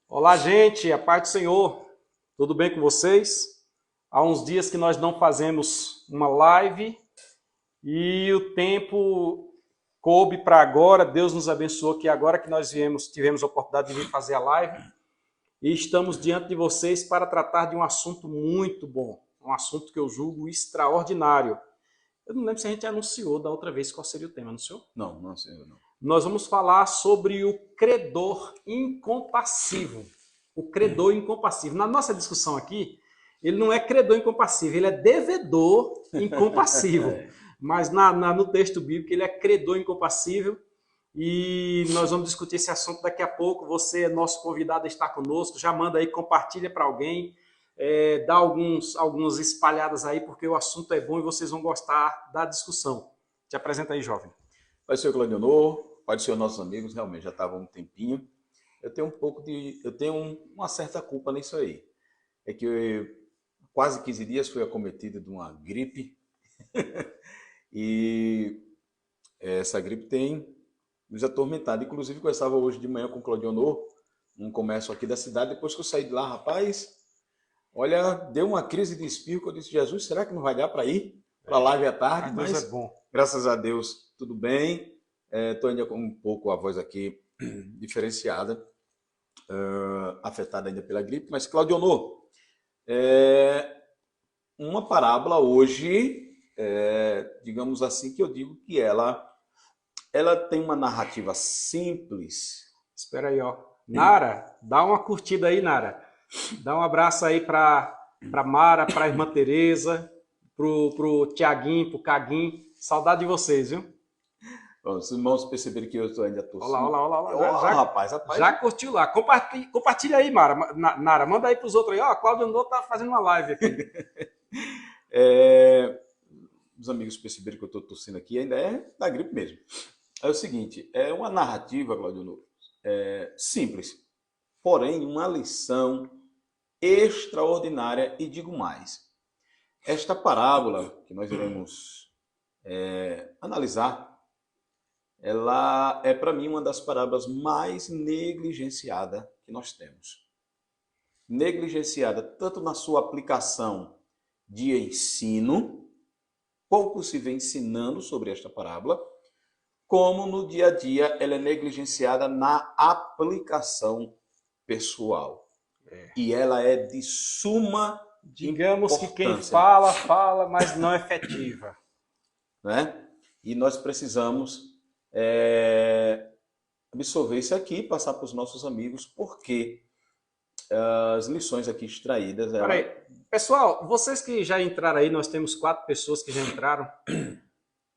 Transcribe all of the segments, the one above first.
Olá, gente, a paz do Senhor, tudo bem com vocês? Há uns dias que nós não fazemos uma live e o tempo coube para agora. Deus nos abençoou que agora que nós tivemos a oportunidade de vir fazer a live e estamos diante de vocês para tratar de um assunto muito bom, um assunto que eu julgo extraordinário. Eu não lembro se a gente anunciou da outra vez qual seria o tema, anunciou? Não, senhor, não. Nós vamos falar sobre o credor incompassivo. O credor incompassivo. Na nossa discussão aqui, ele não é credor incompassivo, ele é devedor incompassivo. Mas no texto bíblico ele é credor incompassível. E nós vamos discutir esse assunto daqui a pouco. Você é nosso convidado a estar conosco. Já manda aí, compartilha para alguém. Dá algumas espalhadas aí, porque o assunto é bom e vocês vão gostar da discussão. Te apresenta aí, jovem. Pai do Senhor Claudionor, Pai do Senhor nossos amigos, realmente já estava há um tempinho. Eu tenho uma certa culpa nisso aí. É que quase 15 dias fui acometido de uma gripe. E essa gripe tem nos atormentado. Inclusive, eu estava hoje de manhã com o Claudionor, num comércio aqui da cidade. Depois que eu saí de lá, rapaz, olha, deu uma crise de espírito. Eu disse, Jesus, será que não vai dar para ir para a live à tarde? Deus é bom. Graças a Deus, tudo bem. Estou ainda com um pouco a voz aqui diferenciada, afetada ainda pela gripe. Mas, Claudionor, uma parábola hoje, digamos assim, que eu digo que ela tem uma narrativa simples. Espera aí, ó. Nara, dá uma curtida aí, Nara. Dá um abraço aí para Mara, para a irmã Tereza, pro Tiaguinho, pro Caguinho. Saudade de vocês, viu? Bom, os irmãos perceberam que eu estou ainda tossindo. Olá. Rapaz. Já curtiu lá. Compartilha aí, Nara. Manda aí pros outros aí. Ó, Cláudio Nô tá fazendo uma live aqui. Os amigos perceberam que eu estou tossindo aqui, ainda é da gripe mesmo. É o seguinte, é uma narrativa, Claudio, simples, porém uma lição extraordinária, e digo mais. Esta parábola que nós iremos analisar, ela é para mim uma das parábolas mais negligenciadas que nós temos. Negligenciada tanto na sua aplicação de ensino, pouco se vem ensinando sobre esta parábola, como no dia a dia ela é negligenciada na aplicação pessoal. E ela é de suma Digamos importância. Que quem fala, mas não é efetiva. Né? E nós precisamos absorver isso aqui e passar para os nossos amigos, porque as lições aqui extraídas... Peraí. Pessoal, vocês que já entraram aí, nós temos 4 pessoas que já entraram.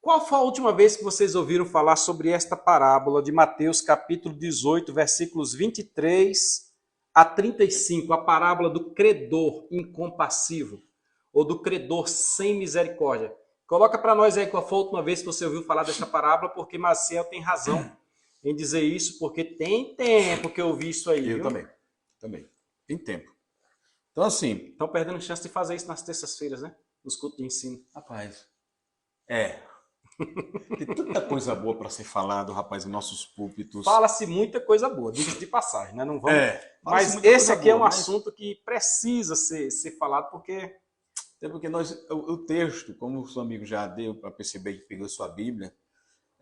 Qual foi a última vez que vocês ouviram falar sobre esta parábola de Mateus capítulo 18, versículos 23 a 35, a parábola do credor incompassivo, ou do credor sem misericórdia? Coloca para nós aí qual foi a última vez que você ouviu falar desta parábola, porque Maciel tem razão em dizer isso, porque tem tempo que eu ouvi isso aí. Eu viu? também. Tem tempo. Então, assim... Estão perdendo chance de fazer isso nas terças-feiras, né? Nos cultos de ensino. Rapaz, tem tanta coisa boa para ser falado, rapaz, em nossos púlpitos. Fala-se muita coisa boa, diga-se de passagem, né? Não vamos... Mas fala-se esse aqui é um boa, assunto que precisa ser falado, porque... Até porque o texto, como o seu amigo já deu para perceber que pegou sua Bíblia,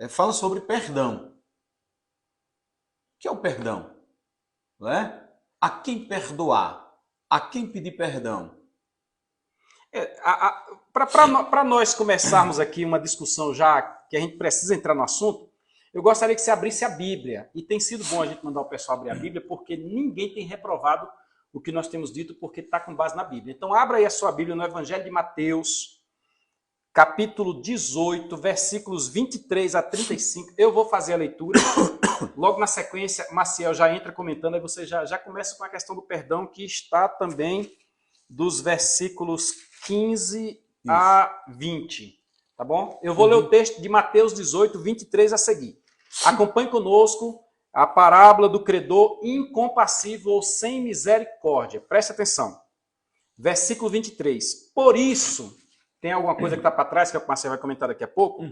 fala sobre perdão. O que é o perdão? Não é? A quem perdoar? A quem pedir perdão? Para nós começarmos aqui uma discussão já que a gente precisa entrar no assunto, eu gostaria que você abrisse a Bíblia. E tem sido bom a gente mandar o pessoal abrir a Bíblia, porque ninguém tem reprovado o que nós temos dito, porque está com base na Bíblia. Então abra aí a sua Bíblia no Evangelho de Mateus, capítulo 18, versículos 23 a 35. Eu vou fazer a leitura. Logo na sequência, Maciel já entra comentando, aí você já começa com a questão do perdão, que está também dos versículos 15 a 20. Tá bom? Eu vou ler o texto de Mateus 18, 23 a seguir. Acompanhe conosco a parábola do credor incompassível ou sem misericórdia. Preste atenção. Versículo 23. Por isso, tem alguma coisa que está para trás, que o Marcelo vai comentar daqui a pouco?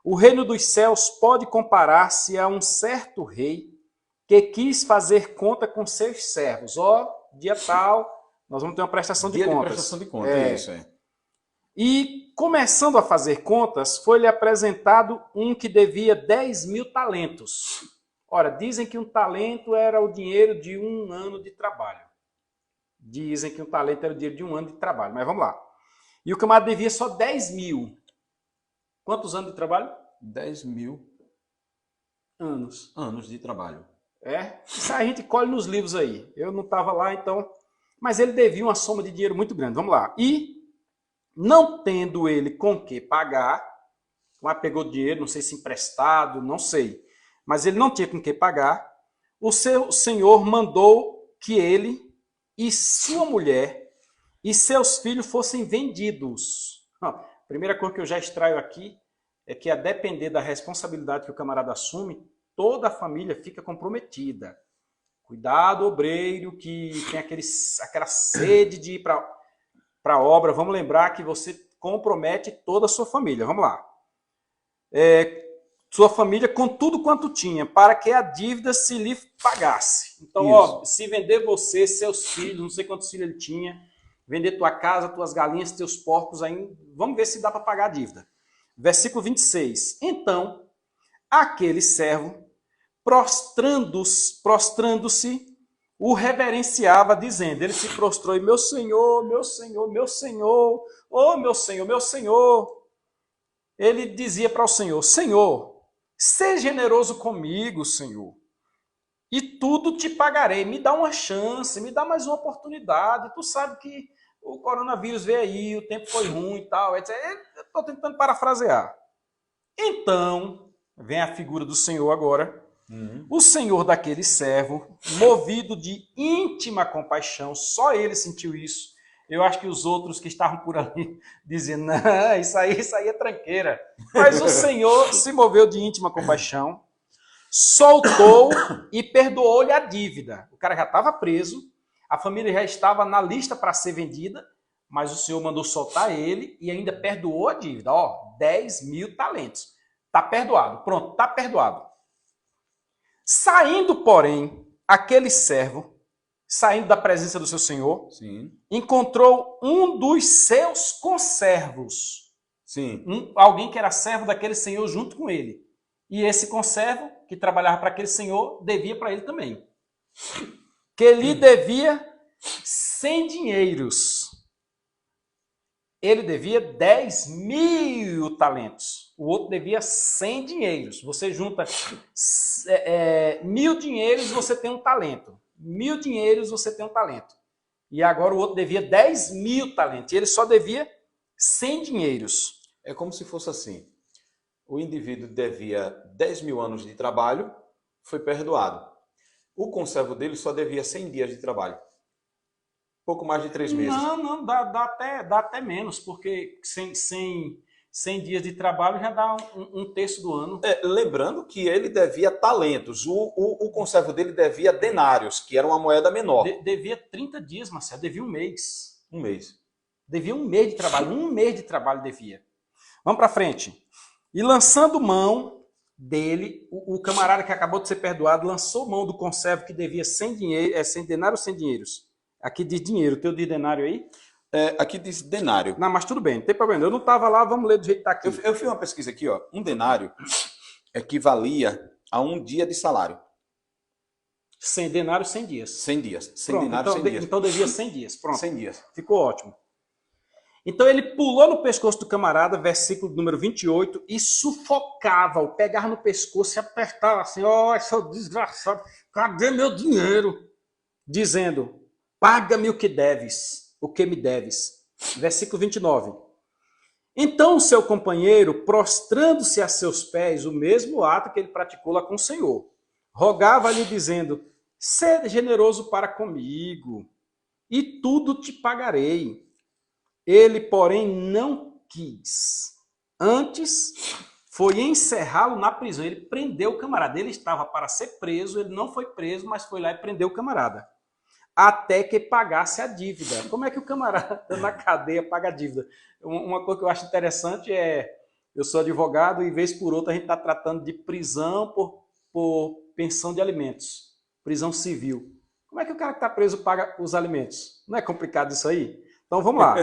O reino dos céus pode comparar-se a um certo rei que que quis fazer conta com seus servos. Ó, dia tal, nós vamos ter uma prestação de Dia contas. de prestação de contas, é isso, é. E, começando a fazer contas, foi-lhe apresentado um que devia 10.000 talentos. Ora, dizem que um talento era o dinheiro de um ano de trabalho. Dizem que um talento era o dinheiro de um ano de trabalho, mas vamos lá. E o camarada devia só 10.000. Quantos anos de trabalho? 10.000 anos de trabalho. Isso a gente colhe nos livros aí. Eu não estava lá, então... Mas ele devia uma soma de dinheiro muito grande. Vamos lá. E, não tendo ele com que pagar, mas pegou dinheiro, não sei se emprestado, não sei. Mas ele não tinha com que pagar. O seu senhor mandou que ele e sua mulher e seus filhos fossem vendidos. A primeira coisa que eu já extraio aqui é que, a depender da responsabilidade que o camarada assume, toda a família fica comprometida. Cuidado, obreiro, que tem aquela sede de ir para a obra. Vamos lembrar que você compromete toda a sua família. Vamos lá. Sua família com tudo quanto tinha, para que a dívida se lhe pagasse. Então, ó, se vender você, seus filhos, não sei quantos filhos ele tinha, vender tua casa, tuas galinhas, teus porcos, aí, vamos ver se dá para pagar a dívida. Versículo 26. Então, aquele servo, prostrando-se, o reverenciava, dizendo, ele se prostrou, e meu senhor, meu senhor, meu senhor, oh meu senhor, meu senhor. Ele dizia para o Senhor, Senhor, seja generoso comigo, Senhor, e tudo te pagarei. Me dá uma chance, me dá mais uma oportunidade. Tu sabe que o coronavírus veio aí, o tempo foi ruim e tal, etc. Eu estou tentando parafrasear. Então, vem a figura do Senhor agora. O Senhor daquele servo, movido de íntima compaixão, só ele sentiu isso. Eu acho que os outros que estavam por ali diziam, não, isso aí é tranqueira. Mas o Senhor se moveu de íntima compaixão, soltou e perdoou-lhe a dívida. O cara já estava preso, a família já estava na lista para ser vendida, mas o Senhor mandou soltar ele e ainda perdoou a dívida. Ó, 10.000 talentos. Está perdoado. Pronto, está perdoado. Saindo, porém, aquele servo, saindo da presença do seu senhor, Sim. encontrou um dos seus conservos. Sim. Alguém que era servo daquele senhor junto com ele. E esse conservo, que trabalhava para aquele senhor, devia para ele também. Que lhe devia 100 dinheiros. Ele devia 10.000 talentos. O outro devia 100 dinheiros. Você junta 1.000 dinheiros, você tem um talento. 1.000 dinheiros, você tem um talento. E agora o outro devia 10.000 talentos. E ele só devia 100 dinheiros. É como se fosse assim. O indivíduo devia 10.000 anos de trabalho, foi perdoado. O conservo dele só devia 100 dias de trabalho. Pouco mais de 3 meses. Não, dá até menos, porque 100 dias de trabalho já dá um terço do ano. Lembrando que ele devia talentos. O conservo dele devia denários, que era uma moeda menor. Devia 30 dias, Marcelo. Devia um mês. Um mês. Devia um mês de trabalho. Um mês de trabalho devia. Vamos para frente. E lançando mão dele, o camarada que acabou de ser perdoado lançou mão do conservo que devia 100 denários ou 100 dinheiros? Aqui diz dinheiro. O teu diz denário aí? Aqui diz denário. Não, mas tudo bem, não tem problema. Eu não estava lá, vamos ler do jeito que está aqui. Eu fiz uma pesquisa aqui, ó. Um denário equivalia a um dia de salário. 100 denários, 100 dias. 100 dias. 100 Pronto, denários, 100 dias. Então devia 100 dias. Pronto. 100 dias. Ficou ótimo. Então ele pulou no pescoço do camarada, versículo número 28, e sufocava-o, pegava no pescoço e apertava assim, ó, seu desgraçado, cadê meu dinheiro? Dizendo, paga-me o que deves, o que me deves. Versículo 29. Então o seu companheiro, prostrando-se a seus pés, o mesmo ato que ele praticou lá com o Senhor, rogava-lhe dizendo, sede generoso para comigo, e tudo te pagarei. Ele, porém, não quis. Antes, foi encerrá-lo na prisão. Ele prendeu o camarada. Ele estava para ser preso, ele não foi preso, mas foi lá e prendeu o camarada. Até que pagasse a dívida. Como é que o camarada na cadeia paga a dívida? Uma coisa que eu acho interessante é, eu sou advogado e vez por outra a gente está tratando de prisão por pensão de alimentos. prisão civil. Como é que o cara que está preso paga os alimentos? Não é complicado isso aí? Então vamos lá.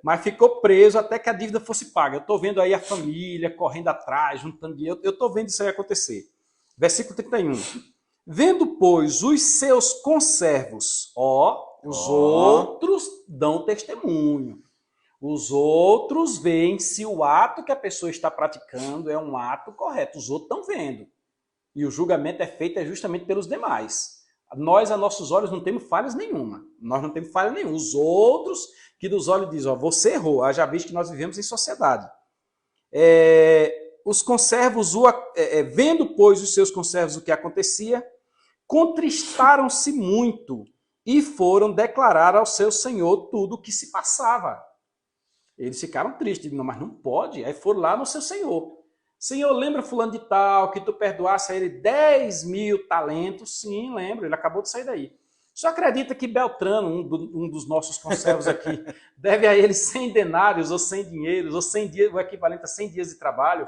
Mas ficou preso até que a dívida fosse paga. Eu estou vendo aí a família correndo atrás, juntando dinheiro. Eu estou vendo isso aí acontecer. Versículo 31. Vendo, pois, os seus conservos, os outros dão testemunho. Os outros veem se o ato que a pessoa está praticando é um ato correto. Os outros estão vendo. E o julgamento é feito justamente pelos demais. Nós, a nossos olhos, não temos falhas nenhuma. Nós não temos falha nenhuma. Os outros que dos olhos dizem, você errou. Haja visto que nós vivemos em sociedade. Os conservos, vendo, pois, os seus conservos o que acontecia, contristaram-se muito e foram declarar ao seu senhor tudo o que se passava. Eles ficaram tristes, mas não pode. Aí foram lá no seu senhor. Senhor, lembra fulano de tal, que tu perdoasse a ele 10.000 talentos? Sim, lembro, ele acabou de sair daí. Só acredita que Beltrano, um dos nossos conservos aqui, deve a ele 100 denários, ou 100 dinheiros, ou 100 dias, o equivalente a 100 dias de trabalho,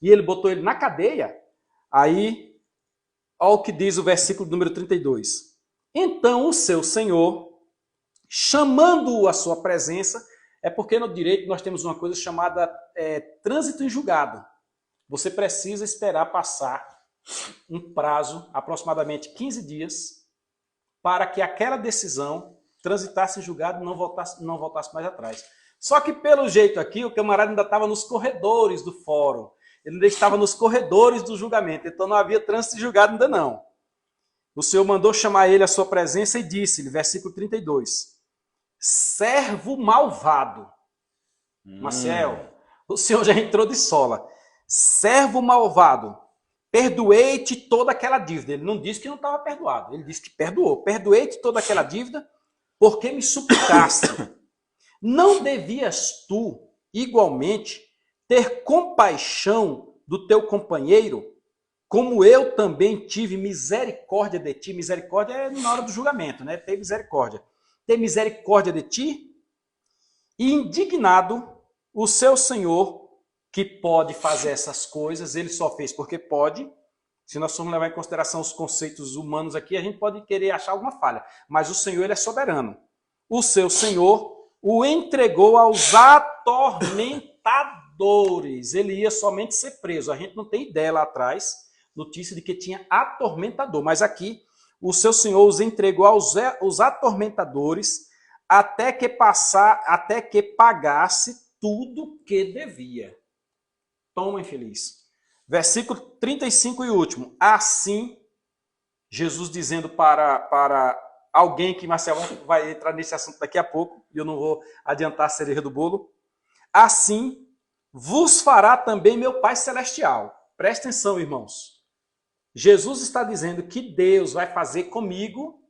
e ele botou ele na cadeia? Aí, olha o que diz o versículo número 32. Então o seu senhor, chamando-o à sua presença, é porque no direito nós temos uma coisa chamada trânsito em julgado. Você precisa esperar passar um prazo, aproximadamente 15 dias, para que aquela decisão transitasse em julgado e não voltasse mais atrás. Só que, pelo jeito aqui, o camarada ainda estava nos corredores do fórum. Ele ainda estava nos corredores do julgamento. Então não havia trânsito de julgado ainda não. O Senhor mandou chamar ele à sua presença e disse-lhe, versículo 32, servo malvado. Maciel, o Senhor já entrou de sola. Servo malvado, perdoei-te toda aquela dívida. Ele não disse que não estava perdoado, ele disse que perdoou. Perdoei-te toda aquela dívida porque me suplicaste. Não devias tu, igualmente, ter compaixão do teu companheiro, como eu também tive misericórdia de ti? Misericórdia é na hora do julgamento, né? Ter misericórdia. Ter misericórdia de ti? E indignado, o seu senhor, que pode fazer essas coisas, ele só fez porque pode. Se nós formos levar em consideração os conceitos humanos aqui, a gente pode querer achar alguma falha. Mas o Senhor, ele é soberano. O seu Senhor o entregou aos atormentadores. Ele ia somente ser preso. A gente não tem ideia lá atrás, notícia de que tinha atormentador. Mas aqui, o seu Senhor os entregou aos atormentadores até que pagasse tudo que devia. Toma, infeliz. Versículo 35 e último. Assim, Jesus dizendo para alguém que Marcelo vai entrar nesse assunto daqui a pouco, e eu não vou adiantar a cereja do bolo. Assim vos fará também meu Pai Celestial. Presta atenção, irmãos. Jesus está dizendo que Deus vai fazer comigo,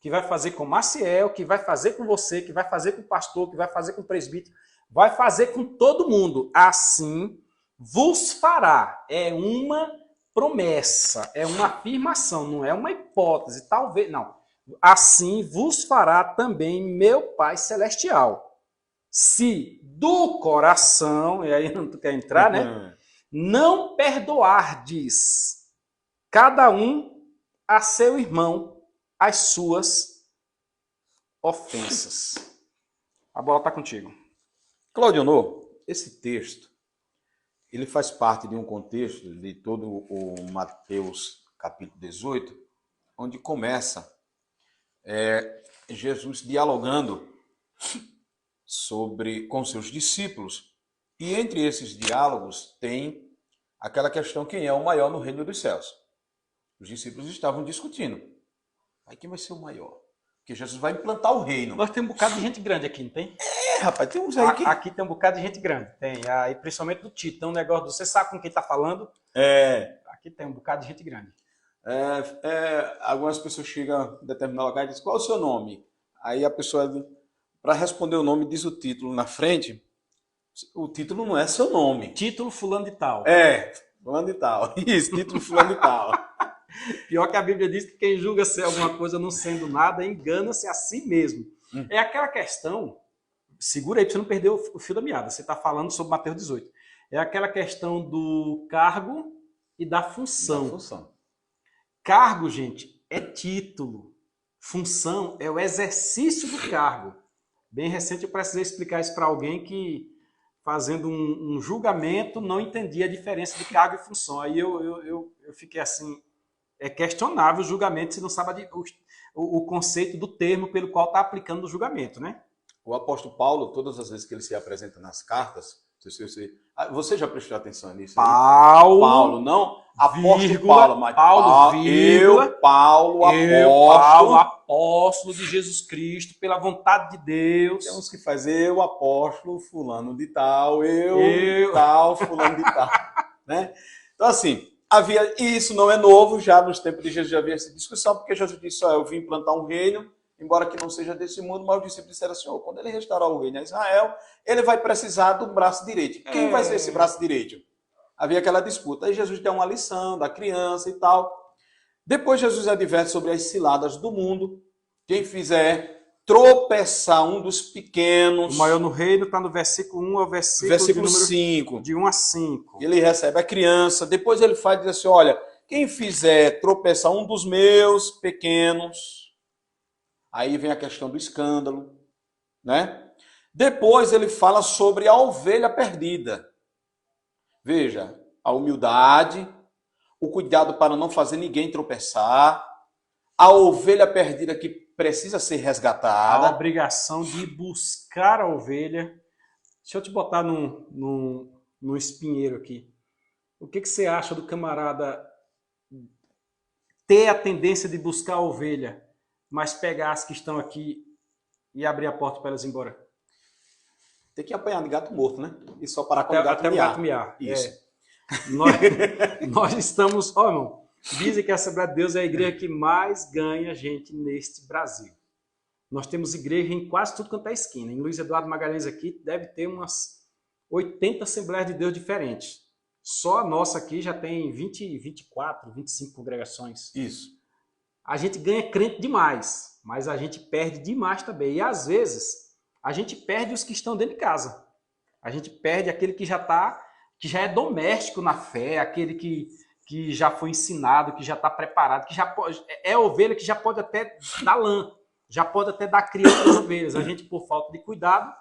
que vai fazer com Maciel, que vai fazer com você, que vai fazer com o pastor, que vai fazer com o presbítero, vai fazer com todo mundo. Assim vos fará. É uma promessa, é uma afirmação, não é uma hipótese, talvez, não. Assim vos fará também meu Pai Celestial. Se do coração, e aí não tu quer entrar, né? Não perdoardes cada um a seu irmão as suas ofensas. A bola está contigo. Claudionor, esse texto, ele faz parte de um contexto de todo o Mateus capítulo 18, onde começa Jesus dialogando com seus discípulos. E entre esses diálogos tem aquela questão: quem é o maior no reino dos céus? Os discípulos estavam discutindo. Aí quem vai ser o maior? Porque Jesus vai implantar o reino. Nós temos um bocado de gente grande aqui, não tem? Rapaz, tem uns aí que... Aqui tem um bocado de gente grande. Tem, aí, principalmente do Tito. Tem um negócio do... Você sabe com quem está falando? Aqui tem um bocado de gente grande. Algumas pessoas chegam em determinado lugar e dizem: qual é o seu nome? Aí a pessoa, para responder o nome, diz o título na frente. O título não é seu nome. Título fulano de tal. Fulano de tal. Isso, título fulano de tal. Pior que a Bíblia diz que quem julga ser alguma coisa não sendo nada, engana-se a si mesmo. É aquela questão, segura aí para você não perder o fio da meada, você está falando sobre Mateus 18. É aquela questão do cargo e da função. Cargo, gente, é título. Função é o exercício do cargo. Bem recente eu precisei explicar isso para alguém que, fazendo um julgamento, não entendia a diferença de cargo e função. Aí eu fiquei assim, é questionável o julgamento se não sabe o conceito do termo pelo qual está aplicando o julgamento, né? O apóstolo Paulo, todas as vezes que ele se apresenta nas cartas, você já prestou atenção nisso? Paulo, não apóstolo vírgula, Paulo, mas Paulo, vírgula, Paulo, apóstolo de Jesus Cristo, pela vontade de Deus. Tem uns que fazem eu, apóstolo, fulano de tal, eu tal, fulano de tal. Né? Então, assim, e isso não é novo, já nos tempos de Jesus já havia essa discussão, porque Jesus disse, eu vim plantar um reino, embora que não seja desse mundo, mas os discípulos disseram assim, quando ele restaurar o reino a Israel, ele vai precisar do braço direito. Quem vai ser esse braço direito? Havia aquela disputa. Aí Jesus deu uma lição da criança e tal. Depois Jesus adverte sobre as ciladas do mundo. Quem fizer tropeçar um dos pequenos... O maior no reino está no versículo 1 ao versículo 5. De 1 a 5. Ele recebe a criança. Depois ele faz e diz assim, olha, quem fizer tropeçar um dos meus pequenos... Aí vem a questão do escândalo, né? Depois ele fala sobre a ovelha perdida. Veja, a humildade, o cuidado para não fazer ninguém tropeçar, a ovelha perdida que precisa ser resgatada. A obrigação de buscar a ovelha. Deixa eu te botar num espinheiro aqui. O que você acha do camarada ter a tendência de buscar a ovelha, mas pegar as que estão aqui e abrir a porta para elas ir embora? Tem que apanhar de gato morto, né? E só parar quando até o gato miar. Isso. Nós estamos... irmão, dizem que a Assembleia de Deus é a igreja que mais ganha gente neste Brasil. Nós temos igreja em quase tudo quanto é esquina. Em Luiz Eduardo Magalhães aqui deve ter umas 80 Assembleias de Deus diferentes. Só a nossa aqui já tem 20, 24, 25 congregações. Isso. A gente ganha crente demais, mas a gente perde demais também. E às vezes a gente perde os que estão dentro de casa. A gente perde aquele que já é doméstico na fé, aquele que já foi ensinado, que já está preparado, que já pode, é ovelha que já pode até dar lã, já pode até dar cria para as ovelhas. A gente, por falta de cuidado,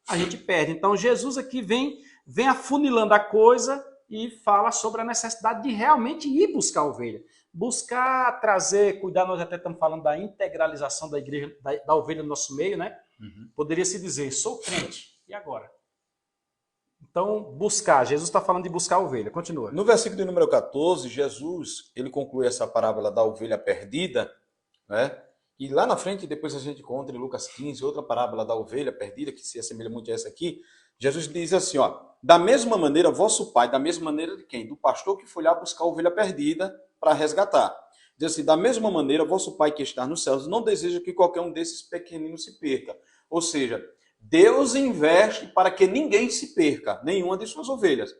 a gente perde. Então Jesus aqui vem afunilando a coisa e fala sobre a necessidade de realmente ir buscar a ovelha. Buscar, trazer, cuidar, nós até estamos falando da integralização da igreja, da ovelha no nosso meio, né? Uhum. Poderia se dizer, sou crente, e agora? Então, buscar, Jesus está falando de buscar a ovelha, continua. No versículo de número 14, Jesus, ele conclui essa parábola da ovelha perdida, né? E lá na frente, depois a gente encontra em Lucas 15, outra parábola da ovelha perdida, que se assemelha muito a essa aqui. Jesus diz assim, da mesma maneira, vosso pai, da mesma maneira de quem? Do pastor que foi lá buscar a ovelha perdida para resgatar. Diz assim, da mesma maneira, vosso pai que está nos céus não deseja que qualquer um desses pequeninos se perca. Ou seja, Deus investe para que ninguém se perca, nenhuma de suas ovelhas.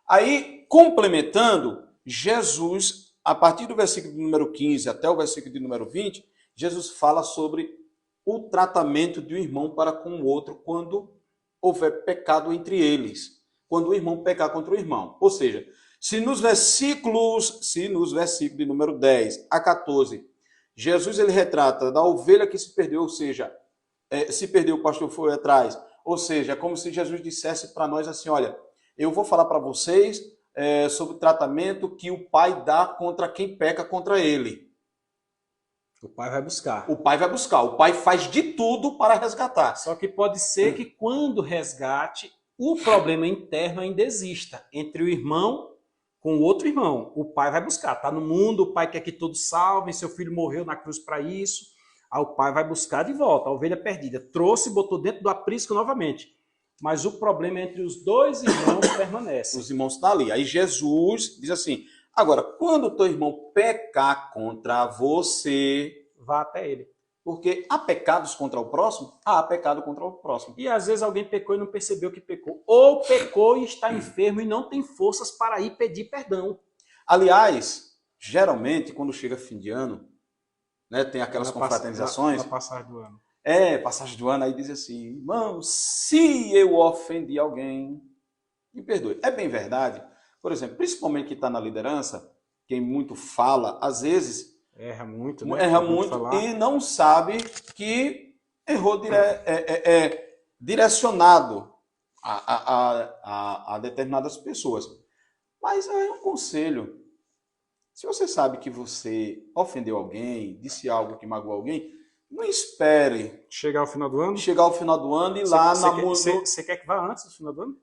Aí, complementando, Jesus, a partir do versículo de número 15 até o versículo de número 20, Jesus fala sobre o tratamento de um irmão para com o outro quando houver pecado entre eles, quando o irmão pecar contra o irmão. Ou seja, se nos versículos de número 10 a 14, Jesus ele retrata da ovelha que se perdeu, ou seja, se perdeu, o pastor foi atrás. Ou seja, é como se Jesus dissesse para nós assim, olha, eu vou falar para vocês sobre o tratamento que o pai dá contra quem peca contra ele. O pai vai buscar. O pai vai buscar. O pai faz de tudo para resgatar. Só que pode ser que quando resgate, o problema interno ainda exista entre o irmão com o outro irmão. O pai vai buscar. Está no mundo, o pai quer que todos salvem, seu filho morreu na cruz para isso. Aí o pai vai buscar de volta, a ovelha perdida. Trouxe e botou dentro do aprisco novamente. Mas o problema entre os dois irmãos permanece. Os irmãos estão ali. Aí Jesus diz assim, agora, quando o teu irmão pecar contra você, vá até ele. Porque há pecados contra o próximo? Há pecado contra o próximo. E às vezes alguém pecou e não percebeu que pecou. Ou pecou e está enfermo e não tem forças para ir pedir perdão. Aliás, geralmente, quando chega fim de ano, né, tem aquelas confraternizações. Na passagem do ano. Passagem do ano, aí diz assim, irmão, se eu ofendi alguém, me perdoe. É bem verdade. Por exemplo, principalmente quem está na liderança, quem muito fala, às vezes Erra muito, né? Erra Muito muito falar. e não sabe que errou direcionado a determinadas pessoas. Mas é um conselho. Se você sabe que você ofendeu alguém, disse algo que magoou alguém, não espere Chegar ao final do ano? chegar ao final do ano e ir lá na Você quer que vá antes do final do ano?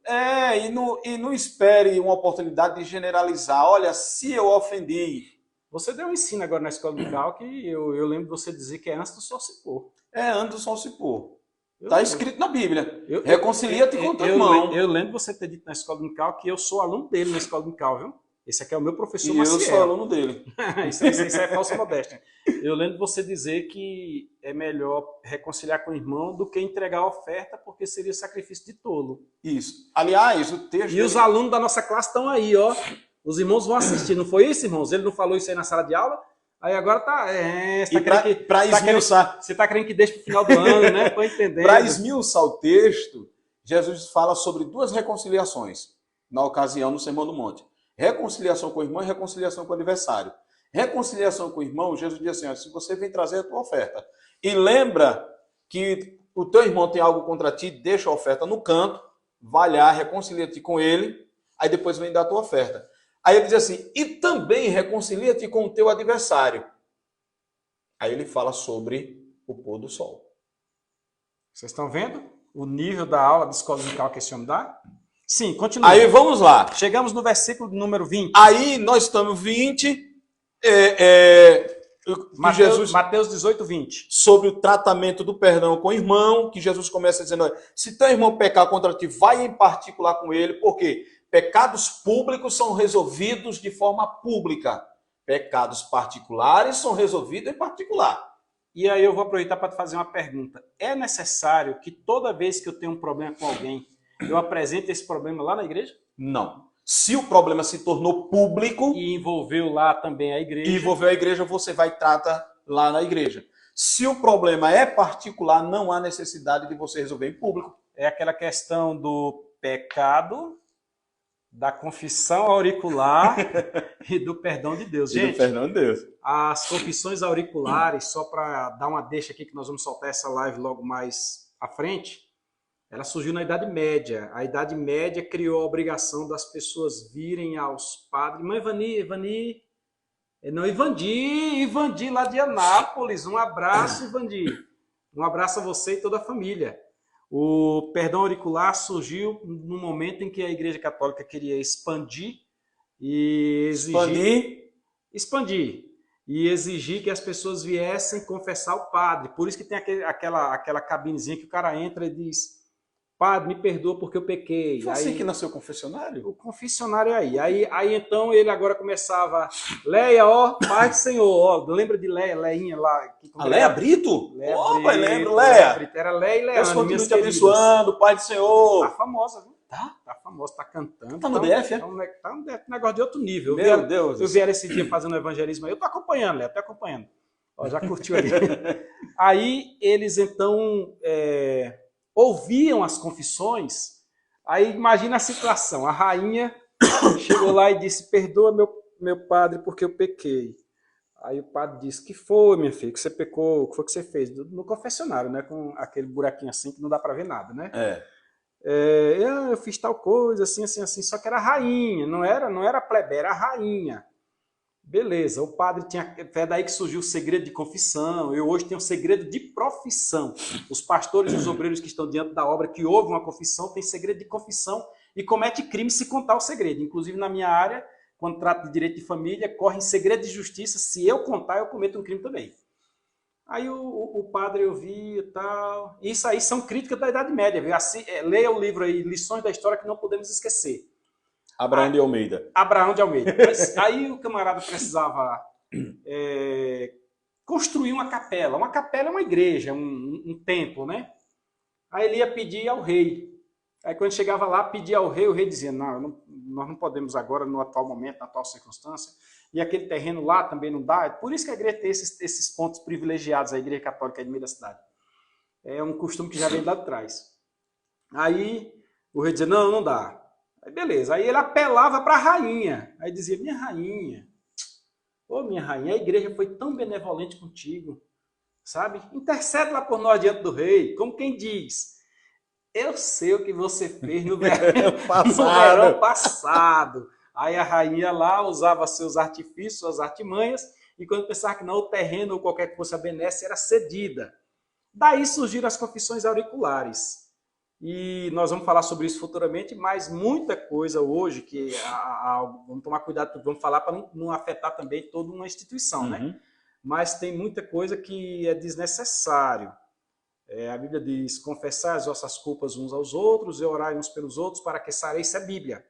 e não espere uma oportunidade de generalizar. Olha, se eu ofendi, Você deu um ensino agora na escola dominical que eu lembro de você dizer que é antes do sol se pôr. antes do sol se pôr. Eu Está lembro. escrito na Bíblia. Reconcilia-te com teu Eu irmão. lembro de você ter dito na escola dominical que eu sou aluno dele na escola dominical, viu? Esse aqui é o meu professor E Maciel. eu sou aluno dele. Isso é falsa modéstia. Eu lembro de você dizer que é melhor reconciliar com o irmão do que entregar a oferta, porque seria sacrifício de tolo. Isso. Aliás, o texto... E os alunos da nossa classe estão aí, ó. Os irmãos vão assistir, não foi isso, irmãos? Ele não falou isso aí na sala de aula? Aí agora tá... Você tá querendo que deixe pro final do ano, né? Tô entendendo. Para esmiuçar o texto, Jesus fala sobre duas reconciliações na ocasião no Sermão do Monte. Reconciliação com o irmão e reconciliação com o adversário. Reconciliação com o irmão, Jesus diz assim, ó, se você vem trazer a tua oferta e lembra que o teu irmão tem algo contra ti, deixa a oferta no canto, vai lá, reconcilia-te com ele, aí depois vem dar a tua oferta. Aí ele diz assim, e também reconcilia-te com o teu adversário. Aí ele fala sobre o pôr do sol. Vocês estão vendo o nível da aula de escola dominical que esse homem dá? Sim, continua. Aí vamos lá. Chegamos no versículo número 20. Aí nós estamos 20, Mateus 18, 20. Sobre o tratamento do perdão com o irmão, que Jesus começa dizendo, olha, se teu irmão pecar contra ti, vai em particular com ele, porque pecados públicos são resolvidos de forma pública. Pecados particulares são resolvidos em particular. E aí eu vou aproveitar para te fazer uma pergunta. É necessário que toda vez que eu tenho um problema com alguém, eu apresente esse problema lá na igreja? Não. Se o problema se tornou público... E envolveu lá também a igreja. E envolveu a igreja, você vai tratar lá na igreja. Se o problema é particular, não há necessidade de você resolver em público. É aquela questão do pecado, da confissão auricular e do perdão de Deus. Gente, do perdão de Deus. As confissões auriculares, só para dar uma deixa aqui que nós vamos soltar essa live logo mais à frente, ela surgiu na Idade Média. A Idade Média criou a obrigação das pessoas virem aos padres. Irmã Ivandi lá de Anápolis. Um abraço, Ivandi. Um abraço a você e toda a família. O perdão auricular surgiu no momento em que a Igreja Católica queria expandir e exigir que as pessoas viessem confessar o padre. Por isso que tem aquela cabinezinha que o cara entra e diz: Padre, me perdoa porque eu pequei. Foi assim que nasceu o confessionário? O confessionário é aí. Aí então ele agora começava, Leia, ó, Pai do Senhor, ó, lembra de Leia, Leinha lá? A Leia Brito? Leia Opa, Brito, lembro, Leia. Brito. Era Leia e Leandro. Deus continue te abençoando, Pai do Senhor. Tá famosa, viu? Tá? Tá famosa, tá cantando. Tá no DF, é? Tá um negócio de outro nível. Meu Deus. Eu vi ela esse dia fazendo evangelismo aí. Eu tô acompanhando, Leia, tô acompanhando. Ó, já curtiu ali. Aí eles então... ouviam as confissões, aí imagina a situação, a rainha chegou lá e disse, perdoa meu padre porque eu pequei. Aí o padre disse, que foi, minha filha, que você pecou, o que foi que você fez? No confessionário, né, com aquele buraquinho assim que não dá para ver nada, né? Eu fiz tal coisa, assim, só que era a rainha, não era plebe, era a rainha. Beleza, o padre tinha... É daí que surgiu o segredo de confissão. Eu hoje tenho o segredo de profissão. Os pastores e os obreiros que estão diante da obra, que ouvem uma confissão, têm segredo de confissão e comete crime se contar o segredo. Inclusive, na minha área, quando trato de direito de família, corre em segredo de justiça. Se eu contar, eu cometo um crime também. Aí o padre ouvia e tal... Isso aí são críticas da Idade Média. Viu? Assim, leia o livro aí, Lições da História que não podemos esquecer. Abraão de Almeida. Abraão de Almeida. Mas aí o camarada precisava construir uma capela. Uma capela é uma igreja, um templo, né? Aí ele ia pedir ao rei. Aí quando chegava lá, pedia ao rei, o rei dizia, não, nós não podemos agora, no atual momento, na atual circunstância. E aquele terreno lá também não dá. Por isso que a igreja tem esses pontos privilegiados, a igreja católica aí no meio da cidade. É um costume que já vem lá de trás. Aí o rei dizia, não dá. Aí beleza, aí ele apelava para a rainha. Aí dizia, minha rainha, Ô, minha rainha, a igreja foi tão benevolente contigo, sabe? Intercede lá por nós diante do rei, como quem diz, eu sei o que você fez no verão passado. Aí a rainha lá usava seus artifícios, suas artimanhas, e quando pensava que não, o terreno ou qualquer que fosse a benesse era cedida. Daí surgiram as confissões auriculares. E nós vamos falar sobre isso futuramente, mas muita coisa hoje que vamos tomar cuidado, vamos falar para não afetar também toda uma instituição, né? Mas tem muita coisa que é desnecessário. A Bíblia diz, confessar as vossas culpas uns aos outros e orar uns pelos outros para que sareis. Isso é Bíblia.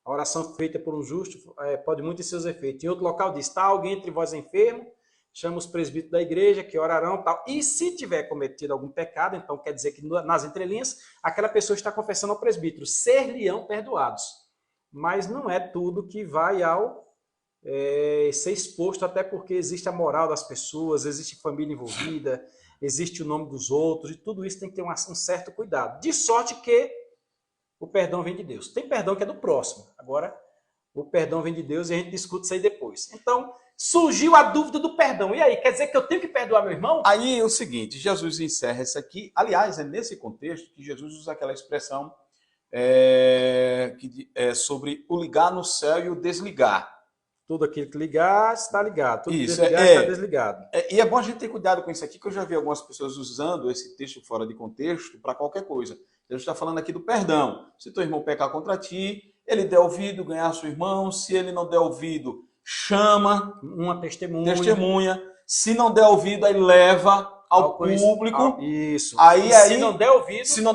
A oração feita por um justo pode muito em seus efeitos. Em outro local diz, está alguém entre vós enfermo, chama os presbíteros da igreja, que orarão, tal. E se tiver cometido algum pecado, então quer dizer que nas entrelinhas, aquela pessoa está confessando ao presbítero, ser-lhe-ão perdoados. Mas não é tudo que vai ser exposto, até porque existe a moral das pessoas, existe família envolvida, existe o nome dos outros, e tudo isso tem que ter um certo cuidado. De sorte que o perdão vem de Deus. Tem perdão que é do próximo. Agora, o perdão vem de Deus e a gente discute isso aí depois. Então, surgiu a dúvida do perdão. E aí, quer dizer que eu tenho que perdoar meu irmão? Aí é o seguinte, Jesus encerra isso aqui. Aliás, é nesse contexto que Jesus usa aquela expressão sobre o ligar no céu e o desligar. Tudo aquilo que ligar, está ligado. Tudo isso, desligar, está desligado. E é bom a gente ter cuidado com isso aqui, que eu já vi algumas pessoas usando esse texto fora de contexto para qualquer coisa. Jesus está falando aqui do perdão. Se teu irmão pecar contra ti, ele der ouvido, ganhar seu irmão. Se ele não der ouvido, chama uma testemunha. Se não der ouvido, aí leva ao público. Isso. Aí, se não der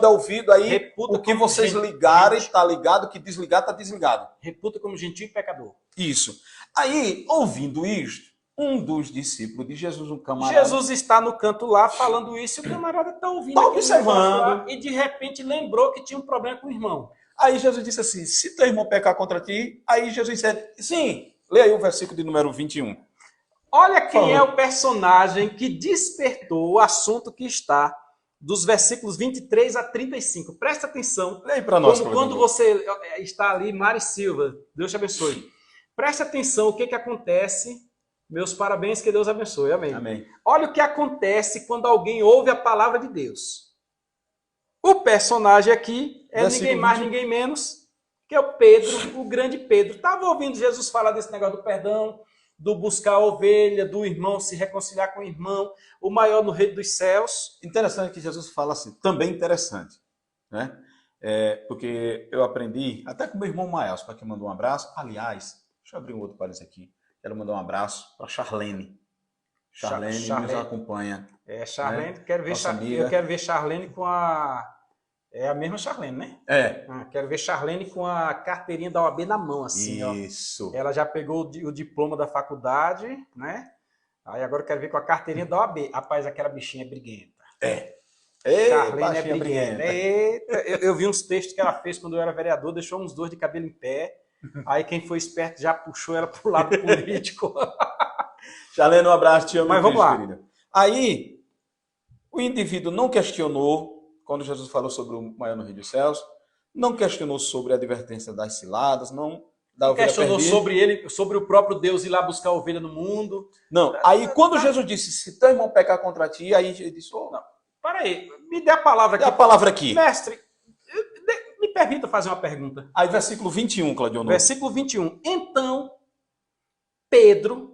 ouvido, aí o que vocês ligarem está ligado, o que desligar está desligado. Reputa como gentil e pecador. Isso. Aí, ouvindo isto, um dos discípulos de Jesus, um camarada... Jesus está no canto lá falando isso e o camarada está ouvindo. Está observando. Lá, e de repente lembrou que tinha um problema com o irmão. Aí Jesus disse assim, se teu irmão pecar contra ti, aí Jesus disse, sim, lê aí o versículo de número 21. Olha quem é o personagem que despertou o assunto que está dos versículos 23 a 35. Presta atenção. Lê aí para nós. Quando você está ali, Mari Silva, Deus te abençoe. Presta atenção o que acontece. Meus parabéns, que Deus abençoe. Amém. Amém. Olha o que acontece quando alguém ouve a palavra de Deus. O personagem aqui é ninguém mais, ninguém menos que é o Pedro, o grande Pedro. Estava ouvindo Jesus falar desse negócio do perdão, do buscar a ovelha, do irmão se reconciliar com o irmão, o maior no reino dos céus. Interessante que Jesus fala assim, também interessante, né? Porque eu aprendi, até com meu irmão Maels, para quem mandou um abraço. Aliás, deixa eu abrir um outro parênteses aqui. Quero mandar um abraço para Charlene. Charlene nos acompanha. Charlene, né? Eu quero ver Charlene com a... É a mesma Charlene, né? Quero ver Charlene com a carteirinha da OAB na mão, assim, isso. Ela já pegou o diploma da faculdade, né? Aí agora eu quero ver com a carteirinha da OAB. Rapaz, aquela bichinha é briguenta. Charlene é briguenta. Eita, eu vi uns textos que ela fez quando eu era vereador, deixou uns dois de cabelo em pé. Aí quem foi esperto já puxou ela pro lado político. Charlene, um abraço, te amo. Mas vamos lá. Querida. Aí, o indivíduo não questionou, quando Jesus falou sobre o maior no reino dos céus, não questionou sobre a advertência das ciladas, não questionou sobre o próprio Deus ir lá buscar a ovelha no mundo. Não, aí quando Jesus disse, se teu irmão pecar contra ti, aí ele disse, não, para aí, me dê a palavra aqui. Dê a palavra aqui. Mestre, me permita fazer uma pergunta. Aí versículo 21, Claudionor. Versículo 21. Então, Pedro,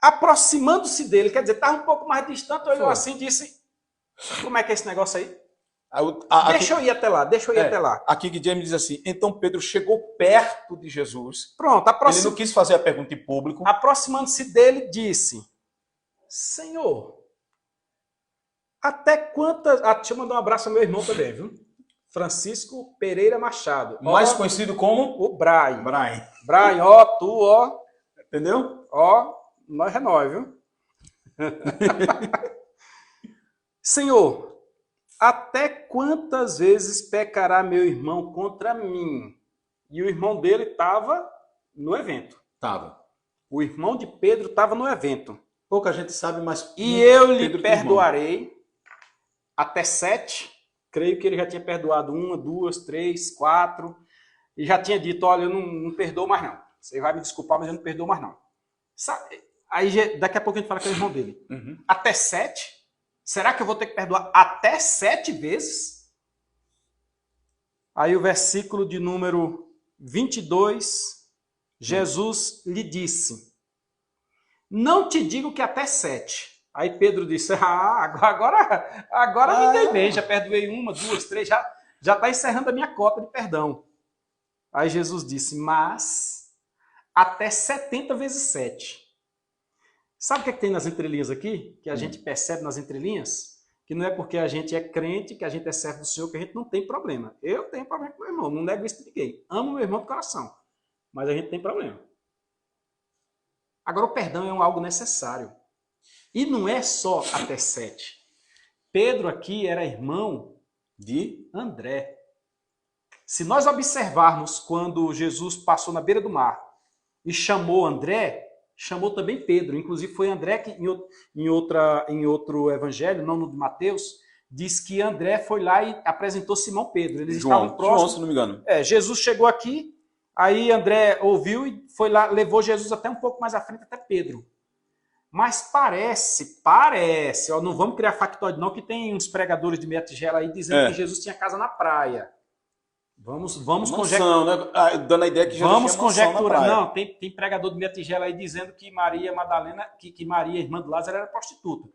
aproximando-se dele, quer dizer, estava um pouco mais distante, olhou assim e disse, como é que é esse negócio aí? Deixa eu ir até lá. Aqui que James diz assim, então Pedro chegou perto de Jesus. Pronto, ele não quis fazer a pergunta em público. Aproximando-se dele, disse, Senhor, até quantas... deixa eu mandar um abraço ao meu irmão também, viu? Francisco Pereira Machado. Mais conhecido como? O Brian. Brian, tu. Entendeu? Nós é nós, viu? Senhor, até quantas vezes pecará meu irmão contra mim? E o irmão dele estava no evento. O irmão de Pedro estava no evento. Pouca gente sabe, mas... E eu lhe perdoarei até 7. Creio que ele já tinha perdoado 1, 2, 3, 4. E já tinha dito, olha, eu não perdoo mais não. Você vai me desculpar, mas eu não perdoo mais não. Aí daqui a pouco a gente fala que é o irmão dele. Uhum. Até 7? Será que eu vou ter que perdoar até 7 vezes? Aí o versículo de número 22, Jesus lhe disse, não te digo que até 7. Aí Pedro disse, agora me dei bem, já perdoei 1, 2, 3, já está encerrando a minha cota de perdão. Aí Jesus disse, mas até 70 vezes 7. Sabe o que, é que tem nas entrelinhas aqui? Que a gente percebe nas entrelinhas? Que não é porque a gente é crente, que a gente é servo do Senhor, que a gente não tem problema. Eu tenho problema com meu irmão, não nego isso de ninguém. Amo meu irmão do coração, mas a gente tem problema. Agora, o perdão é algo necessário. E não é só até 7. Pedro aqui era irmão de André. Se nós observarmos quando Jesus passou na beira do mar e chamou André, chamou também Pedro. Inclusive foi André que em outro evangelho, não no de Mateus, diz que André foi lá e apresentou Simão Pedro. Eles estavam próximos. João, se não me engano. Jesus chegou aqui, aí André ouviu e foi lá, levou Jesus até um pouco mais à frente, até Pedro. Mas parece, ó, não vamos criar factoide não, que tem uns pregadores de meia tigela aí dizendo que Jesus tinha casa na praia. Vamos conjecturar. Né? Dando a ideia que Jesus tinha mansão na praia. Não, tem pregador de meia tigela aí dizendo que Maria Madalena, que Maria, irmã de Lázaro, era prostituta.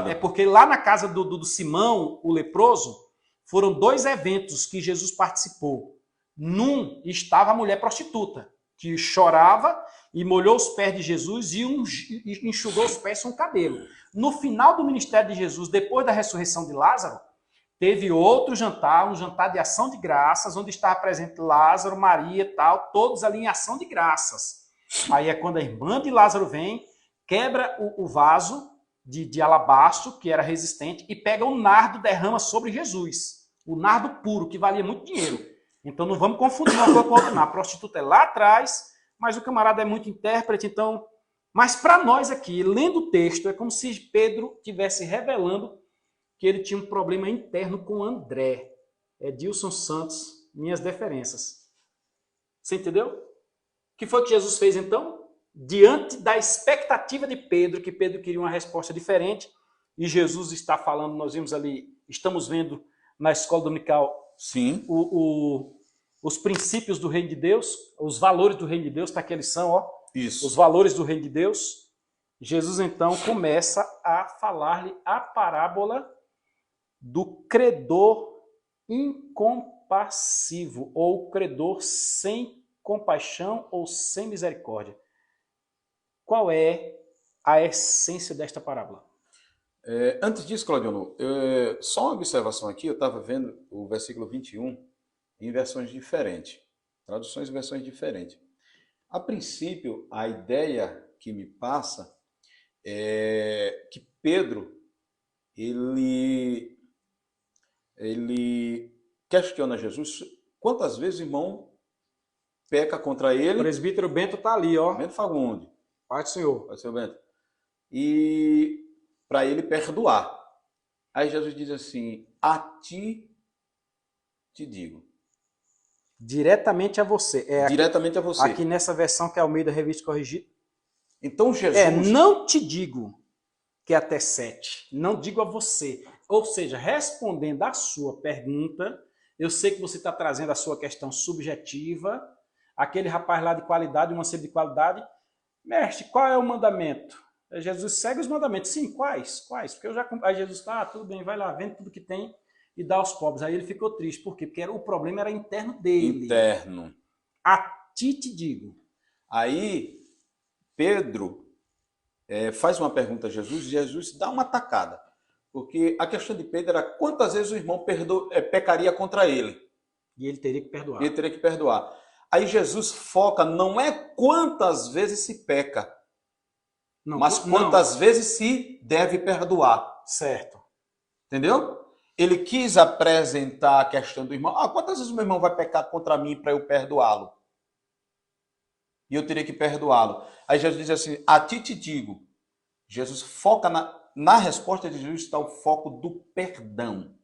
É porque lá na casa do Simão, o leproso, foram 2 eventos que Jesus participou. Num estava a mulher prostituta, que chorava e molhou os pés de Jesus e enxugou os pés com o cabelo. No final do ministério de Jesus, depois da ressurreição de Lázaro, teve outro jantar, um jantar de ação de graças, onde estava presente Lázaro, Maria e tal, todos ali em ação de graças. Aí é quando a irmã de Lázaro vem, quebra o vaso de alabastro, que era resistente, e pega o nardo, derrama sobre Jesus. O nardo puro, que valia muito dinheiro. Então não vamos confundir uma coisa com outra, não. A prostituta é lá atrás, mas o camarada é muito intérprete, então... Mas para nós aqui, lendo o texto, é como se Pedro estivesse revelando que ele tinha um problema interno com André. Edilson Santos, minhas deferências. Você entendeu? O que foi que Jesus fez então? Diante da expectativa de Pedro, que Pedro queria uma resposta diferente, e Jesus está falando, nós vimos ali, estamos vendo na escola dominical, sim, os princípios do reino de Deus, os valores do reino de Deus, para que eles são, ó, isso. Os valores do reino de Deus. Jesus então começa a falar-lhe a parábola do credor incompassivo, ou credor sem compaixão ou sem misericórdia. Qual é a essência desta parábola? Antes disso, Claudionor, só uma observação aqui, eu estava vendo o versículo 21 em versões diferentes, traduções e versões diferentes. A princípio, a ideia que me passa é que Pedro, ele questiona Jesus quantas vezes o irmão peca contra ele. O presbítero Bento está ali, ó. Bento Fagundes. Pai do Senhor. Pai do Senhor Bento. E para ele perdoar. Aí Jesus diz assim, a ti te digo. Diretamente a você. Diretamente a você. Aqui nessa versão que é Almeida Revista Corrigida. Então Jesus... não te digo que é até 7. Não digo a você. Ou seja, respondendo à sua pergunta, eu sei que você está trazendo a sua questão subjetiva, aquele rapaz lá de qualidade, uma sede de qualidade. Mestre, qual é o mandamento? Jesus segue os mandamentos. Sim, quais? Porque eu já... Aí Jesus está, tudo bem, vai lá, vende tudo que tem e dá aos pobres. Aí ele ficou triste. Por quê? Porque o problema era interno dele. Interno. A ti te digo. Aí Pedro faz uma pergunta a Jesus e Jesus dá uma tacada. Porque a questão de Pedro era quantas vezes o irmão pecaria contra ele. E ele teria que perdoar. Ele teria que perdoar. Aí Jesus foca, não é quantas vezes se peca, mas quantas vezes se deve perdoar. Certo. Entendeu? Ele quis apresentar a questão do irmão. Quantas vezes o meu irmão vai pecar contra mim para eu perdoá-lo? E eu teria que perdoá-lo. Aí Jesus diz assim, a ti te digo. Jesus foca na resposta de Jesus, está o foco do perdão.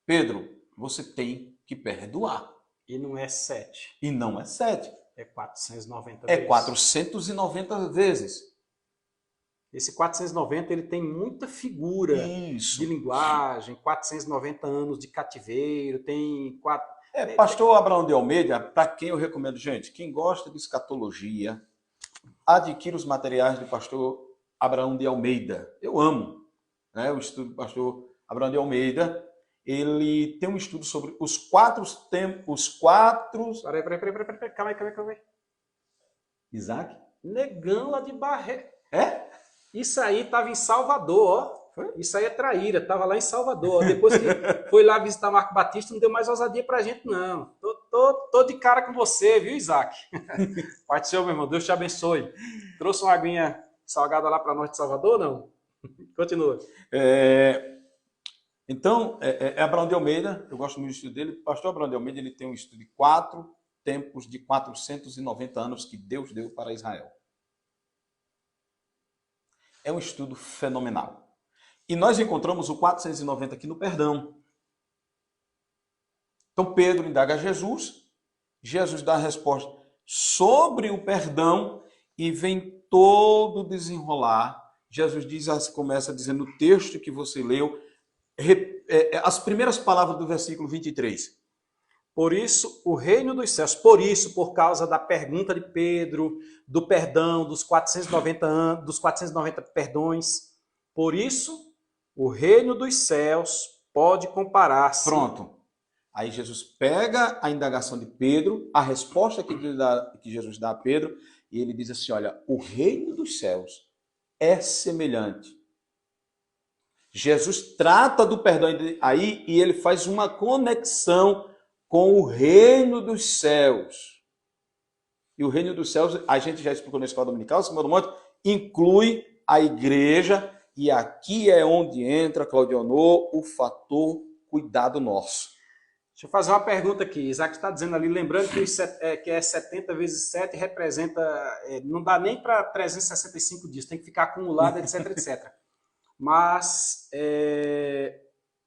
Pedro, você tem que perdoar. E não é 7. E não é 7. É 490 É vezes. 490 vezes. Esse 490 ele tem muita figura Isso. de linguagem, 490 anos de cativeiro, tem Pastor Abraão de Almeida, para quem eu recomendo, gente, quem gosta de escatologia, adquira os materiais do pastor Abraão de Almeida. Eu amo, né? O estudo do pastor Abraão de Almeida. Ele tem um estudo sobre os quatro tempos, Peraí, calma aí. Isaac? Negão lá de Barreto. É? Isso aí tava em Salvador, ó. Foi? Isso aí é traíra, tava lá em Salvador. Ó. Depois que foi lá visitar Marco Batista, não deu mais ousadia pra gente, não. Tô de cara com você, viu, Isaac? Pai do Senhor, meu irmão, Deus te abençoe. Trouxe uma aguinha salgada lá pra nós de Salvador, não? Continua. Então, Abraão de Almeida, eu gosto muito do estudo dele. O pastor Abraão de Almeida, ele tem um estudo de 4 tempos de 490 anos que Deus deu para Israel. É um estudo fenomenal. E nós encontramos o 490 aqui no perdão. Então, Pedro indaga a Jesus, Jesus dá a resposta sobre o perdão e vem todo desenrolar. Jesus começa dizendo no texto que você leu, as primeiras palavras do versículo 23. Por isso, o reino dos céus, por causa da pergunta de Pedro, do perdão, dos 490 anos, dos 490 perdões, por isso, o reino dos céus pode comparar-se. Pronto. Aí Jesus pega a indagação de Pedro, a resposta que Jesus dá a Pedro, e ele diz assim, olha, o reino dos céus é semelhante. Jesus trata do perdão aí e ele faz uma conexão com o reino dos céus. E o reino dos céus, a gente já explicou na escola dominical, Sermão do Monte, inclui a igreja, e aqui é onde entra, Claudionor, o fator cuidado nosso. Deixa eu fazer uma pergunta aqui. Isaac está dizendo ali, lembrando que 70 vezes 7 representa, não dá nem para 365 dias, tem que ficar acumulado, etc. Mas,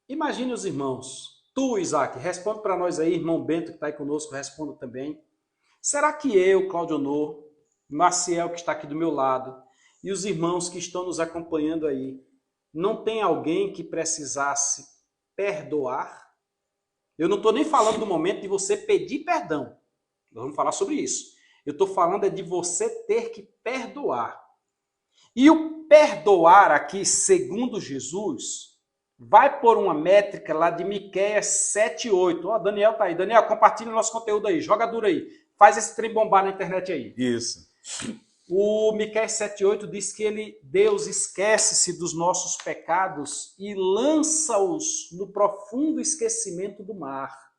imagine os irmãos. Tu, Isaac, responde para nós aí, irmão Bento, que está aí conosco, responda também. Será que eu, Claudionor, Maciel, que está aqui do meu lado, e os irmãos que estão nos acompanhando aí, não tem alguém que precisasse perdoar? Eu não estou nem falando do momento de você pedir perdão. Nós vamos falar sobre isso. Eu estou falando de você ter que perdoar. E o perdoar aqui, segundo Jesus, vai por uma métrica lá de Miqueias 7:8. Ó, Daniel tá aí. Daniel, compartilha o nosso conteúdo aí. Joga duro aí. Faz esse trem bombar na internet aí. Isso. O Miqueias 7:8 diz que Deus esquece-se dos nossos pecados e lança-os no profundo esquecimento do mar.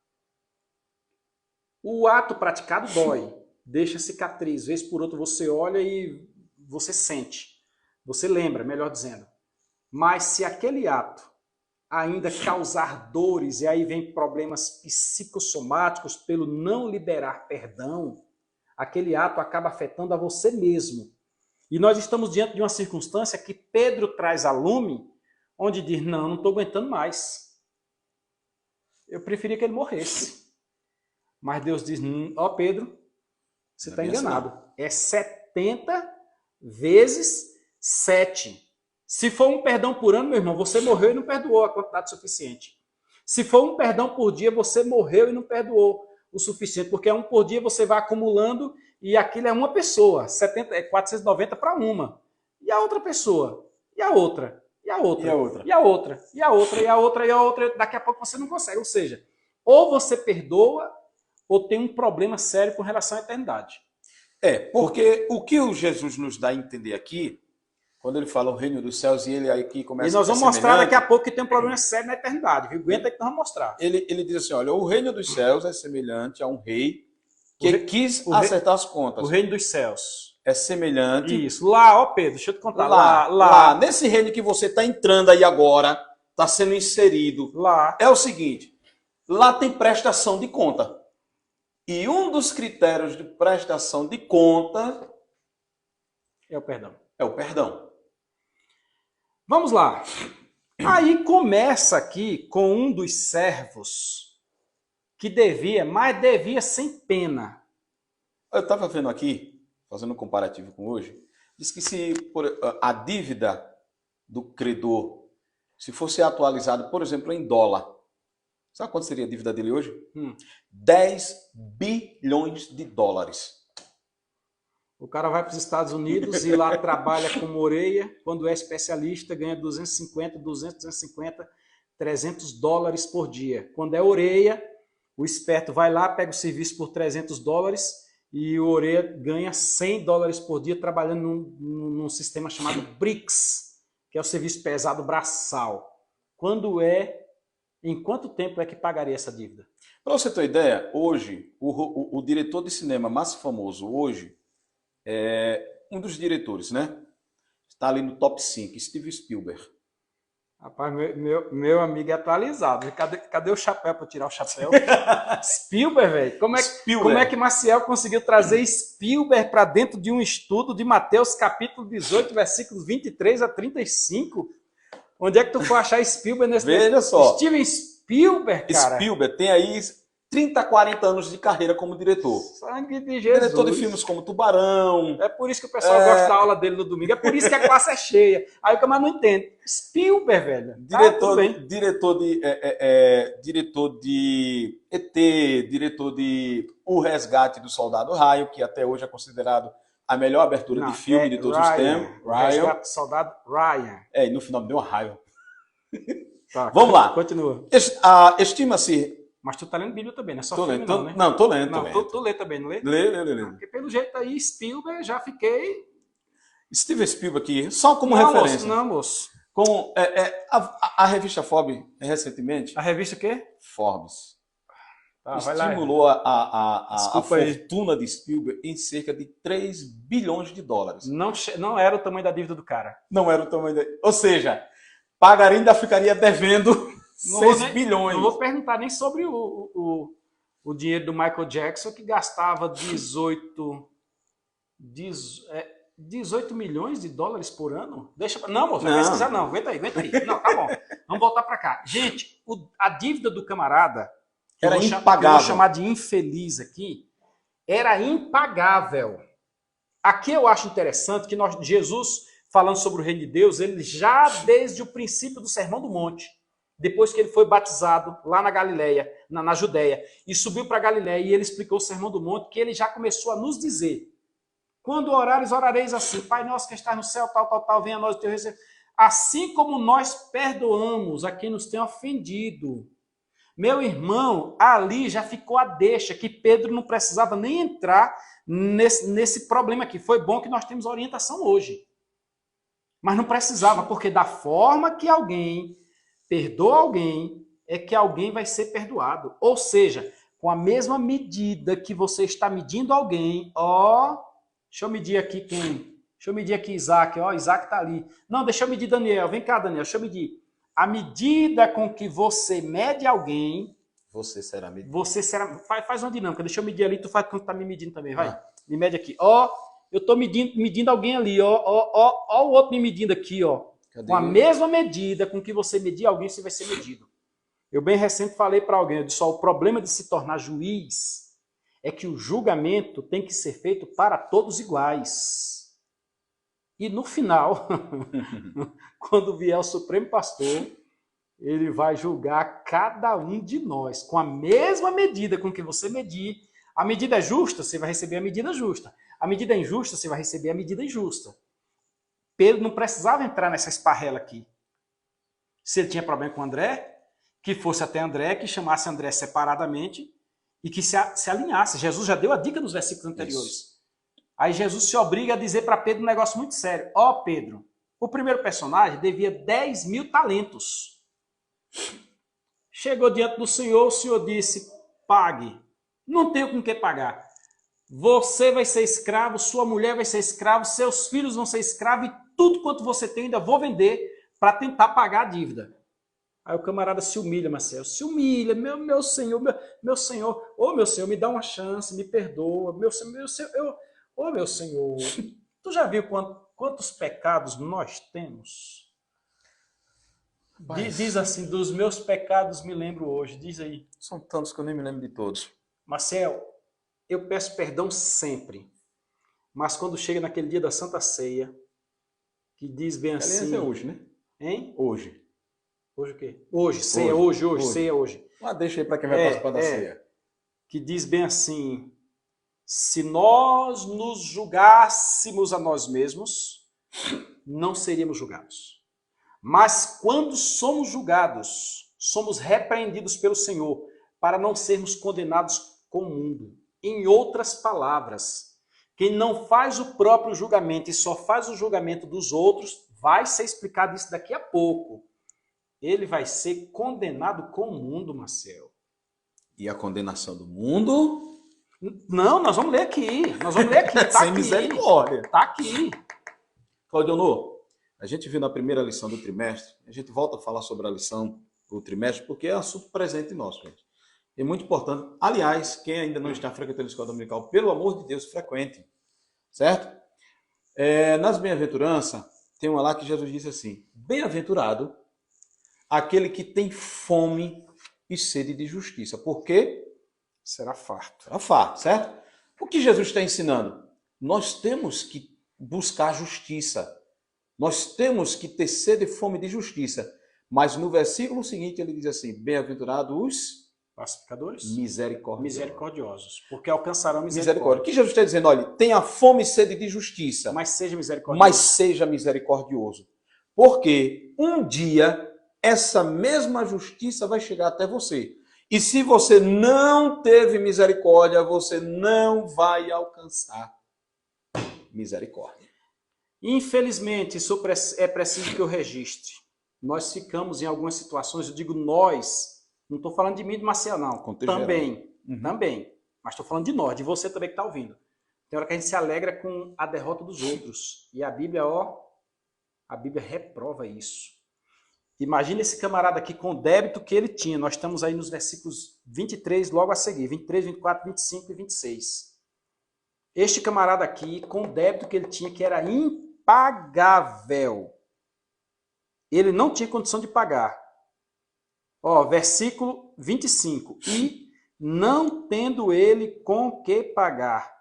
O ato praticado dói, deixa cicatriz. Vez por outra você olha e você sente. Você lembra, melhor dizendo. Mas se aquele ato ainda causar dores, e aí vem problemas psicossomáticos pelo não liberar perdão, aquele ato acaba afetando a você mesmo. E nós estamos diante de uma circunstância que Pedro traz a lume, onde diz, não estou aguentando mais. Eu preferia que ele morresse. Mas Deus diz, ó Pedro, você está enganado. É 70 vezes 7. Se for um perdão por ano, meu irmão, você morreu e não perdoou a quantidade suficiente. Se for um perdão por dia, você morreu e não perdoou o suficiente, porque um por dia você vai acumulando e aquilo é uma pessoa, 490 para uma. E a outra pessoa? E a outra? E a outra? E a outra? E a outra? E a outra? E a outra? E a outra? Daqui a pouco você não consegue. Ou seja, ou você perdoa ou tem um problema sério com relação à eternidade. Porque o que o Jesus nos dá a entender aqui, quando ele fala o reino dos céus e ele aqui começa a... E nós vamos mostrar daqui a pouco que tem um problema sério na eternidade. Viu? Aguenta aí que nós vamos mostrar. Ele diz assim, olha, o reino dos céus é semelhante a um rei que quis acertar as contas. O reino dos céus. É semelhante... Isso. Lá, ó Pedro, deixa eu te contar. Lá. Nesse reino que você está entrando aí agora, está sendo inserido. Lá. É o seguinte, lá tem prestação de conta. E um dos critérios de prestação de conta... é o perdão. É o perdão. Vamos lá. Aí começa aqui com um dos servos que devia, mas devia sem pena. Eu estava vendo aqui, fazendo um comparativo com hoje, diz que se a dívida do credor, se fosse atualizado, por exemplo, em dólar, sabe quanto seria a dívida dele hoje? 10 bilhões de dólares. O cara vai para os Estados Unidos e lá trabalha como orelha, quando é especialista ganha 250, 200, 250, 300 dólares por dia. Quando é orelha, o esperto vai lá, pega o serviço por 300 dólares e o orelha ganha 100 dólares por dia trabalhando num sistema chamado BRICS, que é o serviço pesado braçal. Em quanto tempo é que pagaria essa dívida? Para você ter uma ideia, hoje, o diretor de cinema mais famoso hoje é um dos diretores, né? Está ali no top 5, Steven Spielberg. Rapaz, meu amigo é atualizado. Cadê o chapéu para tirar o chapéu? Spielberg, velho. Como é que Maciel conseguiu trazer Spielberg para dentro de um estudo de Mateus capítulo 18, versículos 23 a 35? Onde é que tu foi achar Spielberg nesse Veja só. Steven Spielberg, cara. Spielberg tem aí 30, 40 anos de carreira como diretor. Sangue de Jesus. Diretor de filmes como Tubarão. É por isso que o pessoal gosta da aula dele no domingo. É por isso que a classe é cheia. Aí o camarada não entende. Spielberg, velho. Diretor de ET, diretor de O Resgate do Soldado Ryan, que até hoje é considerado a melhor abertura de filme de todos os tempos. O Resgate do Soldado Ryan. E no final me deu uma raiva. Tá, vamos lá. Continua. Estima-se... Mas tu tá lendo Bíblia também, não é só tô filme lendo, não, né? Não, tô lendo. Tu lê também, não lê? Lê. Porque pelo jeito aí, Spielberg, já fiquei... Steven Spielberg aqui, só como referência. Moço. Com a revista Forbes, recentemente... A revista o quê? Forbes. Estimulou a fortuna de Spielberg em cerca de 3 bilhões de dólares. Não era o tamanho da dívida do cara. Não era o tamanho da... Ou seja, pagaria ainda ficaria devendo 6 bilhões. Não vou perguntar nem sobre o dinheiro do Michael Jackson, que gastava 18 milhões de dólares por ano. Não, moço, não vai pesquisar não. Aguenta aí. Não, tá bom. Vamos voltar para cá. Gente, a dívida do camarada... Era impagável. Eu vou chamar de infeliz aqui. Era impagável. Aqui eu acho interessante que Jesus, falando sobre o reino de Deus, ele já desde o princípio do Sermão do Monte, depois que ele foi batizado lá na Galileia, na Judéia, e subiu para Galileia e ele explicou o Sermão do Monte, que ele já começou a nos dizer: quando orares, orareis assim: Pai nosso que está no céu, tal, venha a nós o teu reino. Assim como nós perdoamos a quem nos tem ofendido. Meu irmão, ali já ficou a deixa, que Pedro não precisava nem entrar nesse problema aqui. Foi bom que nós temos orientação hoje. Mas não precisava, porque da forma que alguém perdoa alguém, é que alguém vai ser perdoado. Ou seja, com a mesma medida que você está medindo alguém, deixa eu medir aqui quem? Deixa eu medir aqui Isaac, Isaac está ali. Não, deixa eu medir Daniel, vem cá Daniel, deixa eu medir. A medida com que você mede alguém, você será medido. Faz uma dinâmica, deixa eu medir ali, tu faz quando tá me medindo também, vai. Me mede aqui. Eu tô medindo alguém ali, o outro me medindo aqui, Cadê? Com a mesma medida com que você medir alguém, você vai ser medido. Eu bem recente falei para alguém, eu disse, o problema de se tornar juiz é que o julgamento tem que ser feito para todos iguais. E no final, quando vier o Supremo Pastor, ele vai julgar cada um de nós com a mesma medida com que você medir. A medida é justa, você vai receber a medida justa. A medida é injusta, você vai receber a medida injusta. Pedro não precisava entrar nessa esparrela aqui. Se ele tinha problema com André, que fosse até André, que chamasse André separadamente e que se alinhasse. Jesus já deu a dica nos versículos anteriores. Isso. Aí Jesus se obriga a dizer para Pedro um negócio muito sério. Pedro, o primeiro personagem devia 10 mil talentos. Chegou diante do Senhor, o Senhor disse, pague. Não tenho com que pagar. Você vai ser escravo, sua mulher vai ser escravo, seus filhos vão ser escravos e tudo quanto você tem ainda vou vender para tentar pagar a dívida. Aí o camarada se humilha, Marcelo. Se humilha, meu Senhor, meu Senhor. Meu Senhor, me dá uma chance, me perdoa. Meu Senhor, meu Senhor, tu já viu quantos pecados nós temos? Diz assim, dos meus pecados me lembro hoje. Diz aí. São tantos que eu nem me lembro de todos. Marcel, eu peço perdão sempre. Mas quando chega naquele dia da Santa Ceia, que diz bem Aliás, assim... é hoje, né? Hein? Hoje. Hoje o quê? Hoje, ceia, hoje, ceia hoje. Mas deixa aí para quem vai participar da ceia. Que diz bem assim, se nós nos julgássemos a nós mesmos, não seríamos julgados. Mas quando somos julgados, somos repreendidos pelo Senhor, para não sermos condenados com o mundo. Em outras palavras, quem não faz o próprio julgamento e só faz o julgamento dos outros, vai ser explicado isso daqui a pouco. Ele vai ser condenado com o mundo, Marcel. E a condenação do mundo? Não, nós vamos ler aqui. Nós vamos ler aqui. Tá Sem aqui. misericórdia. Tá aqui. Claudionor, a gente viu na primeira lição do trimestre, a gente volta a falar sobre a lição do trimestre, porque é assunto presente nosso, gente. É muito importante. Aliás, quem ainda não está frequentando a escola dominical, pelo amor de Deus, frequente. Certo? Nas bem-aventuranças, tem uma lá que Jesus disse assim, bem-aventurado aquele que tem fome e sede de justiça. Por quê? Será farto. Será farto, certo? O que Jesus está ensinando? Nós temos que buscar justiça. Nós temos que ter sede e fome de justiça. Mas no versículo seguinte ele diz assim, bem-aventurados os pacificadores? Misericordiosos. Porque alcançarão misericórdia. O que Jesus está dizendo? Olha, tenha fome e sede de justiça. Mas seja misericordioso. Mas seja misericordioso. Porque um dia essa mesma justiça vai chegar até você. E se você não teve misericórdia, você não vai alcançar misericórdia. Infelizmente, isso é preciso que eu registre. Nós ficamos em algumas situações, eu digo nós, não estou falando de mim e de Marcel, não. Também, também. Mas estou falando de nós, de você também que está ouvindo. Tem hora que a gente se alegra com a derrota dos outros. E a Bíblia, a Bíblia reprova isso. Imagina esse camarada aqui com o débito que ele tinha. Nós estamos aí nos versículos 23, logo a seguir. 23, 24, 25 e 26. Este camarada aqui, com o débito que ele tinha, que era impagável. Ele não tinha condição de pagar. Versículo 25. E não tendo ele com que pagar,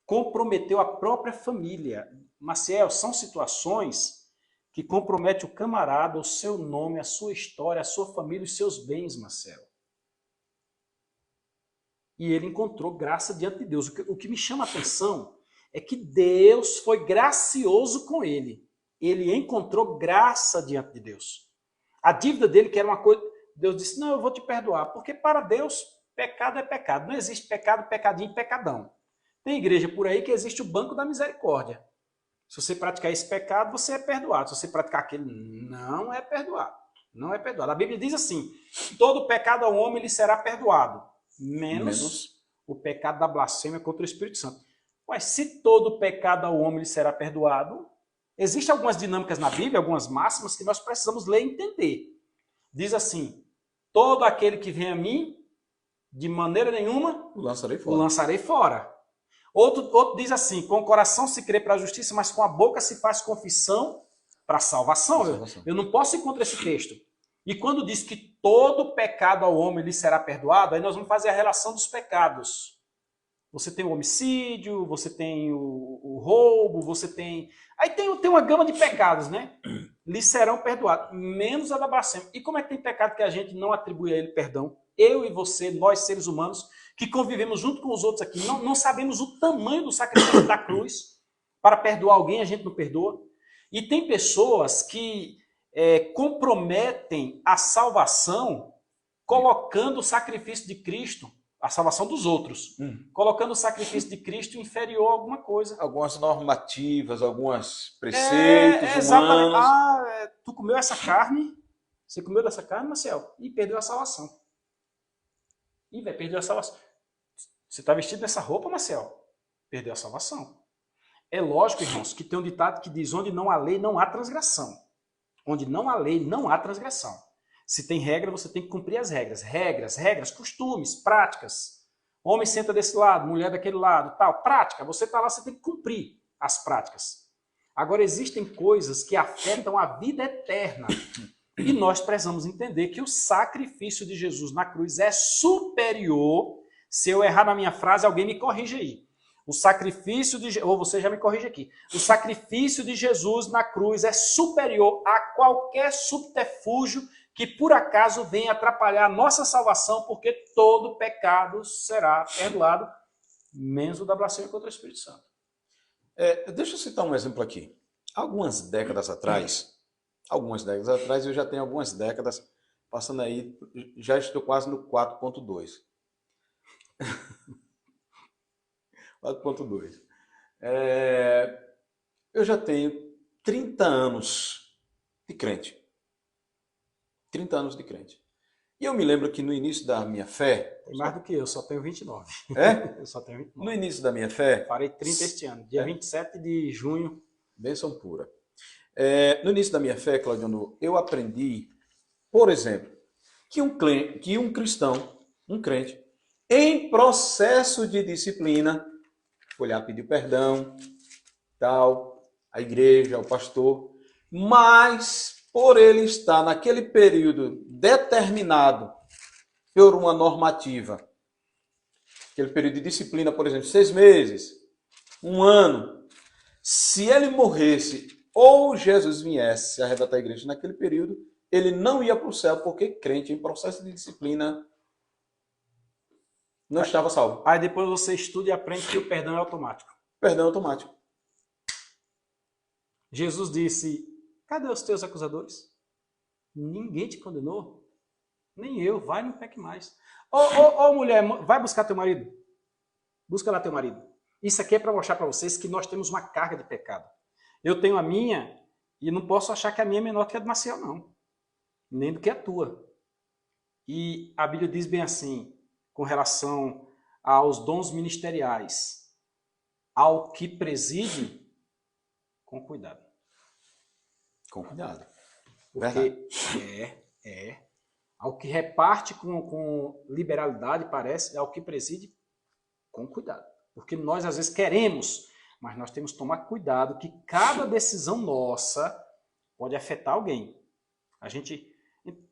comprometeu a própria família. Maciel, são situações que compromete o camarada, o seu nome, a sua história, a sua família, os seus bens, Marcelo. E ele encontrou graça diante de Deus. O que me chama a atenção é que Deus foi gracioso com ele. Ele encontrou graça diante de Deus. A dívida dele, que era uma coisa... Deus disse, não, eu vou te perdoar. Porque para Deus, pecado é pecado. Não existe pecado, pecadinho e pecadão. Tem igreja por aí que existe o banco da misericórdia. Se você praticar esse pecado, você é perdoado. Se você praticar aquele, não é perdoado. Não é perdoado. A Bíblia diz assim, todo pecado ao homem lhe será perdoado, menos o pecado da blasfêmia contra o Espírito Santo. Mas se todo pecado ao homem lhe será perdoado, existem algumas dinâmicas na Bíblia, algumas máximas que nós precisamos ler e entender. Diz assim, todo aquele que vem a mim, de maneira nenhuma, o lançarei fora. Outro diz assim, com o coração se crê para a justiça, mas com a boca se faz confissão para a salvação. Eu não posso ir contra esse texto. E quando diz que todo pecado ao homem lhe será perdoado, aí nós vamos fazer a relação dos pecados. Você tem o homicídio, você tem o roubo, você tem... Aí tem uma gama de pecados, né? Lhe serão perdoados, menos a da blasfêmia. E como é que tem pecado que a gente não atribui a ele perdão? Eu e você, nós seres humanos, que convivemos junto com os outros aqui, não sabemos o tamanho do sacrifício da cruz. Para perdoar alguém, a gente não perdoa. E tem pessoas que comprometem a salvação colocando o sacrifício de Cristo, a salvação dos outros, colocando o sacrifício de Cristo inferior a alguma coisa. Algumas normativas, alguns preceitos exatamente. humanos. Tu comeu essa carne? Você comeu dessa carne, Marcel? E perdeu a salvação. Perdeu a salvação. Você está vestido nessa roupa, Marcel? Perdeu a salvação. É lógico, irmãos, que tem um ditado que diz, onde não há lei, não há transgressão. Onde não há lei, não há transgressão. Se tem regra, você tem que cumprir as regras. Regras, costumes, práticas. Homem senta desse lado, mulher daquele lado, tal. Prática, você está lá, você tem que cumprir as práticas. Agora, existem coisas que afetam a vida eterna. E nós precisamos entender que o sacrifício de Jesus na cruz é superior, Se eu errar na minha frase, alguém me corrige aí. O sacrifício de... Ou você já me corrige aqui. O sacrifício de Jesus na cruz é superior a qualquer subterfúgio que por acaso venha atrapalhar a nossa salvação, porque todo pecado será perdoado, menos o da blasfêmia contra o Espírito Santo. Deixa eu citar um exemplo aqui. Algumas décadas atrás, eu já tenho algumas décadas, passando aí, já estou quase no 4.2. 4.2. Eu já tenho 30 anos de crente. 30 anos de crente. E eu me lembro que no início da minha fé... Tem mais do que eu, só tenho 29. É? Eu só tenho 29. No início da minha fé... Farei 30 este ano, dia 27 de junho. Bênção pura. No início da minha fé, Claudiano, eu aprendi, por exemplo, que um cristão, um crente, em processo de disciplina, foi lá pedir perdão, tal, a igreja, o pastor, mas por ele estar naquele período determinado por uma normativa, aquele período de disciplina, por exemplo, 6 meses, 1 ano, se ele morresse ou Jesus viesse arrebatar a igreja naquele período, ele não ia para o céu, porque crente em processo de disciplina não estava salvo. Aí depois você estuda e aprende que o perdão é automático. Perdão automático. Jesus disse, cadê os teus acusadores? Ninguém te condenou? Nem eu, vai, não peque mais. Ô mulher, vai buscar teu marido. Busca lá teu marido. Isso aqui é para mostrar para vocês que nós temos uma carga de pecado. Eu tenho a minha e não posso achar que a minha é menor que a do Maciel, não. Nem do que a tua. E a Bíblia diz bem assim, com relação aos dons ministeriais, ao que preside, com cuidado. Com cuidado. Porque ao que reparte com liberalidade, parece, ao que preside, com cuidado. Porque nós às vezes queremos, mas nós temos que tomar cuidado que cada decisão nossa pode afetar alguém.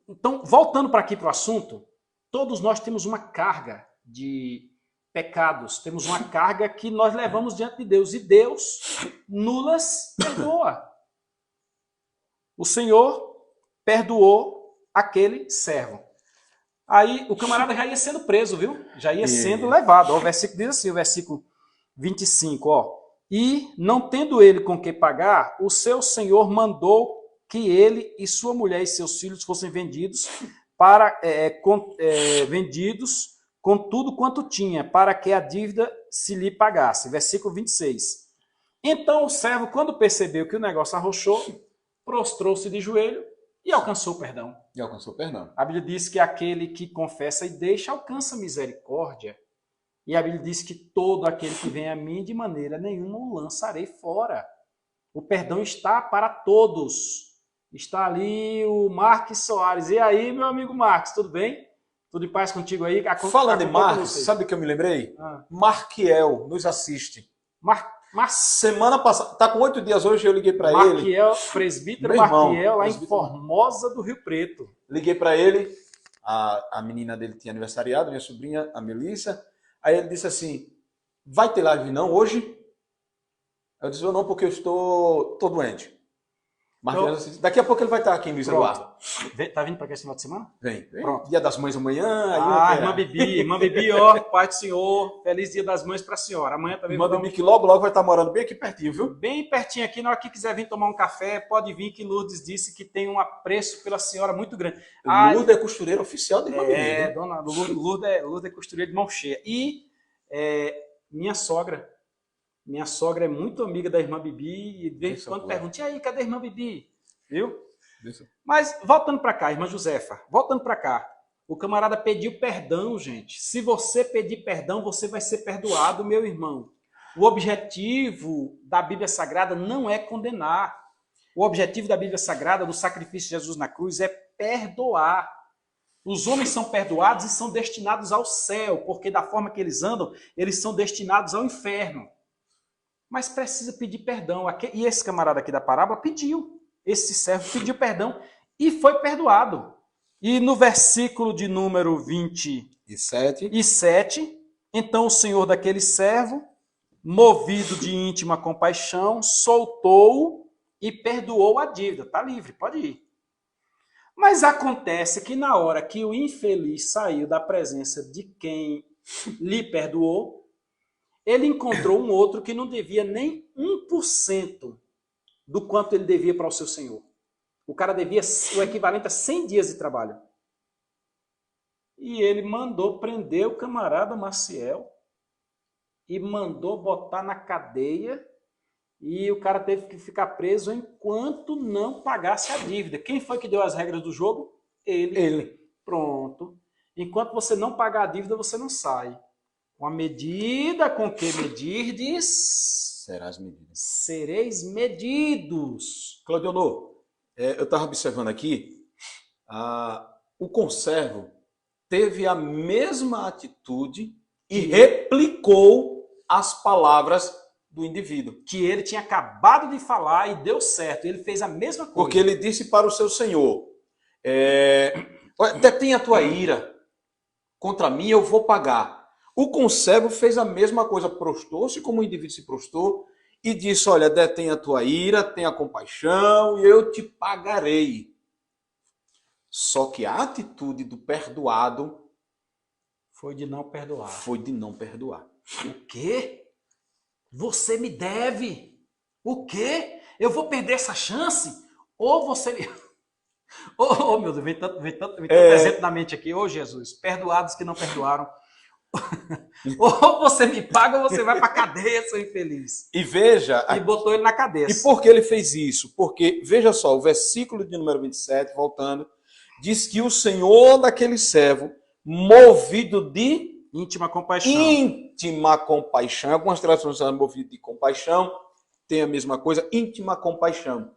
Então, voltando para aqui para o assunto, todos nós temos uma carga de pecados, temos uma carga que nós levamos diante de Deus, e Deus nulas perdoa. O Senhor perdoou aquele servo. Aí o camarada já ia sendo preso, viu? Já ia sendo levado. Ó, o versículo diz assim, o versículo 25, ó. E, não tendo ele com que pagar, o seu senhor mandou que ele e sua mulher e seus filhos fossem vendidos vendidos com tudo quanto tinha, para que a dívida se lhe pagasse. Versículo 26. Então o servo, quando percebeu que o negócio arrochou, prostrou-se de joelho e alcançou perdão. E alcançou perdão. A Bíblia diz que aquele que confessa e deixa alcança misericórdia. E a Bíblia diz que todo aquele que vem a mim, de maneira nenhuma o lançarei fora. O perdão está para todos. Está ali o Marques Soares. E aí, meu amigo Marques, tudo bem? Tudo em paz contigo aí? Falando em Marques, sabe o que eu me lembrei? Marquiel nos assiste. Semana passada, tá com 8 dias hoje, eu liguei para ele. Marquiel, presbítero Marquiel, lá em Formosa do Rio Preto. Liguei para ele, a menina dele tinha aniversariado, minha sobrinha, a Melissa. Aí ele disse assim, vai ter live não hoje? Eu disse, não, porque eu estou doente. Mas daqui a pouco ele vai estar aqui em Luiz Eduardo. Tá vindo para cá esse final de semana? Vem. Pronto. Dia das Mães amanhã. Irmã Bibi, ó, Pai do Senhor, feliz Dia das Mães para a senhora. Amanhã também Irmã Bibi que logo vai estar morando bem aqui pertinho, viu? Bem pertinho aqui, na hora que quiser vir tomar um café, pode vir, que Lourdes disse que tem um apreço pela senhora muito grande. Lourdes é costureira oficial de Irmã Bibi. Dona Lourdes é costureira de mão cheia. E minha sogra é muito amiga da Irmã Bibi e de vez em quando pergunta, e aí, cadê a Irmã Bibi? Viu? Isso. Mas, voltando para cá, Irmã Josefa, voltando para cá, o camarada pediu perdão, gente. Se você pedir perdão, você vai ser perdoado, meu irmão. O objetivo da Bíblia Sagrada não é condenar. O objetivo da Bíblia Sagrada, do sacrifício de Jesus na cruz, é perdoar. Os homens são perdoados e são destinados ao céu, porque da forma que eles andam, eles são destinados ao inferno. Mas precisa pedir perdão. E esse camarada aqui da parábola pediu. Esse servo pediu perdão e foi perdoado. E no versículo de número 27, Então o senhor daquele servo, movido de íntima compaixão, soltou-o e perdoou a dívida. Está livre, pode ir. Mas acontece que na hora que o infeliz saiu da presença de quem lhe perdoou, ele encontrou um outro que não devia nem 1% do quanto ele devia para o seu senhor. O cara devia o equivalente a 100 dias de trabalho. E ele mandou prender o camarada Maciel e mandou botar na cadeia, e o cara teve que ficar preso enquanto não pagasse a dívida. Quem foi que deu as regras do jogo? Ele. Pronto. Enquanto você não pagar a dívida, você não sai. Com a medida com que medirdes, sereis medidos. Claudionor, eu estava observando aqui, o conservo teve a mesma atitude e replicou as palavras do indivíduo. Que ele tinha acabado de falar e deu certo. Ele fez a mesma coisa. Porque ele disse para o seu senhor, detém a tua ira, contra mim eu vou pagar. O conservo fez a mesma coisa, prostou-se como o indivíduo se prostou e disse, olha, detém a tua ira, tenha compaixão e eu te pagarei. Só que a atitude do perdoado foi de não perdoar. O quê? Você me deve. O quê? Eu vou perder essa chance? Ou você me... Oh, meu Deus, vem tanto exemplo na mente aqui. Ô, Jesus, perdoados que não perdoaram. Ou você me paga ou você vai para a cadeia, seu infeliz. E veja... E botou ele na cadeia. E por que ele fez isso? Porque, veja só, o versículo de número 27, voltando, diz que o Senhor daquele servo, movido de... íntima compaixão. Algumas traduções são movido de compaixão, tem a mesma coisa, íntima compaixão.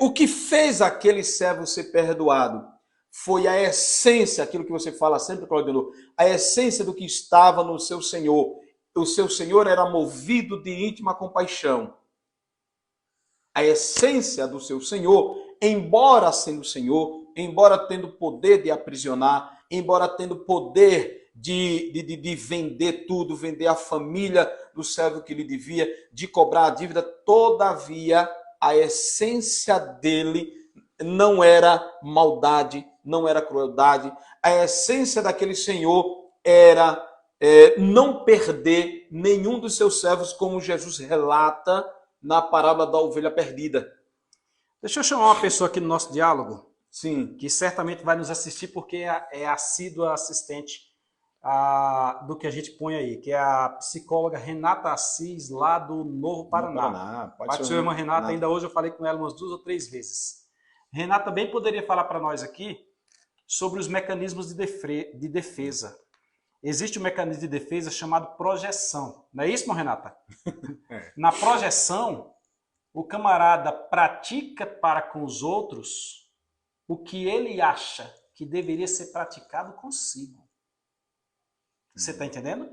O que fez aquele servo ser perdoado foi a essência, aquilo que você fala sempre, Claudionor, a essência do que estava no seu Senhor. O seu Senhor era movido de íntima compaixão. A essência do seu Senhor, embora sendo Senhor, embora tendo poder de aprisionar, embora tendo poder de vender tudo, vender a família do servo que lhe devia, de cobrar a dívida, todavia a essência dele não era maldade, não era crueldade. A essência daquele senhor era não perder nenhum dos seus servos, como Jesus relata na parábola da ovelha perdida. Deixa eu chamar uma pessoa aqui no nosso diálogo. Sim. Que certamente vai nos assistir porque é assídua assistente do que a gente põe aí, que é a psicóloga Renata Assis, lá do Novo Paraná. Pode ser, irmã Renata, ainda hoje eu falei com ela umas 2 ou 3 vezes. Renata bem poderia falar para nós aqui sobre os mecanismos de defesa. Existe um mecanismo de defesa chamado projeção. Não é isso, irmã Renata? Na projeção, o camarada pratica para com os outros o que ele acha que deveria ser praticado consigo. Você está entendendo?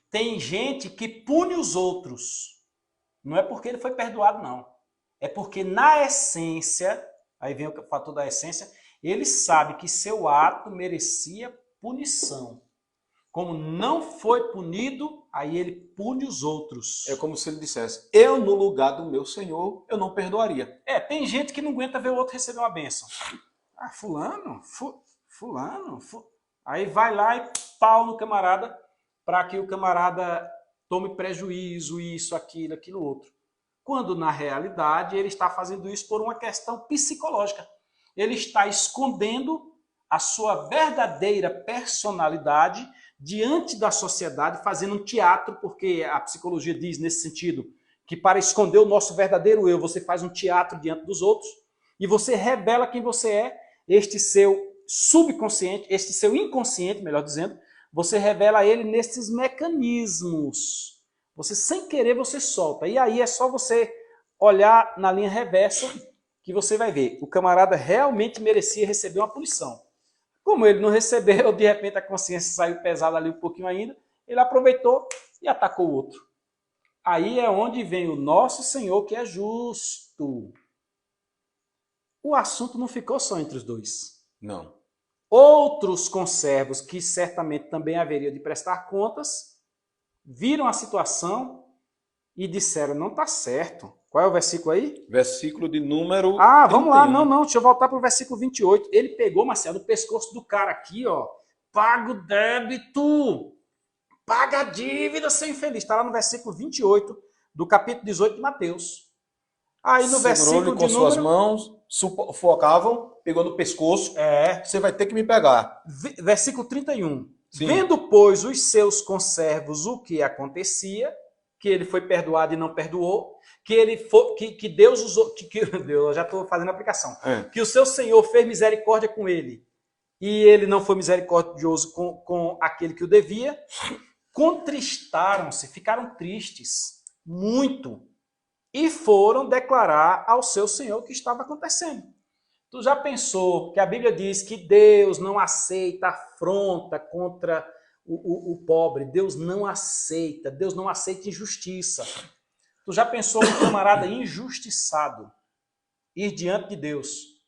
Tem gente que pune os outros. Não é porque ele foi perdoado, não. É porque na essência, aí vem o fator da essência, ele sabe que seu ato merecia punição. Como não foi punido, aí ele pune os outros. É como se ele dissesse, eu no lugar do meu Senhor, eu não perdoaria. Tem gente que não aguenta ver o outro receber uma bênção. Fulano. Aí vai lá e pau no camarada para que o camarada tome prejuízo, isso, aquilo, outro. Quando, na realidade, ele está fazendo isso por uma questão psicológica. Ele está escondendo a sua verdadeira personalidade diante da sociedade, fazendo um teatro, porque a psicologia diz nesse sentido que para esconder o nosso verdadeiro eu, você faz um teatro diante dos outros e você revela quem você é, este seu subconsciente, este seu inconsciente, melhor dizendo, você revela ele nesses mecanismos. Você, sem querer, você solta. E aí é só você olhar na linha reversa que você vai ver. O camarada realmente merecia receber uma punição. Como ele não recebeu, de repente a consciência saiu pesada ali um pouquinho ainda, ele aproveitou e atacou o outro. Aí é onde vem o nosso Senhor, que é justo. O assunto não ficou só entre os dois. Não. Outros conservos, que certamente também haveria de prestar contas, viram a situação e disseram, não está certo. Qual é o versículo aí? Versículo de número Vamos lá, 31. não, deixa eu voltar para o versículo 28. Ele pegou, Marcelo, o pescoço do cara aqui, ó, paga o débito, paga a dívida, seu infeliz. Está lá no versículo 28 do capítulo 18 de Mateus. Aí no versículo com de suas número... mãos, sufocavam, pegou no pescoço. Você vai ter que me pegar. Versículo 31. Sim. Vendo, pois, os seus conservos o que acontecia, que ele foi perdoado e não perdoou, que Deus usou, Deus, eu já estou fazendo a aplicação, que o seu Senhor fez misericórdia com ele, e ele não foi misericordioso com aquele que o devia, contristaram-se, ficaram tristes, muito, e foram declarar ao seu Senhor o que estava acontecendo. Tu já pensou que a Bíblia diz que Deus não aceita afronta contra o pobre? Deus não aceita injustiça. Tu já pensou um camarada injustiçado ir diante de Deus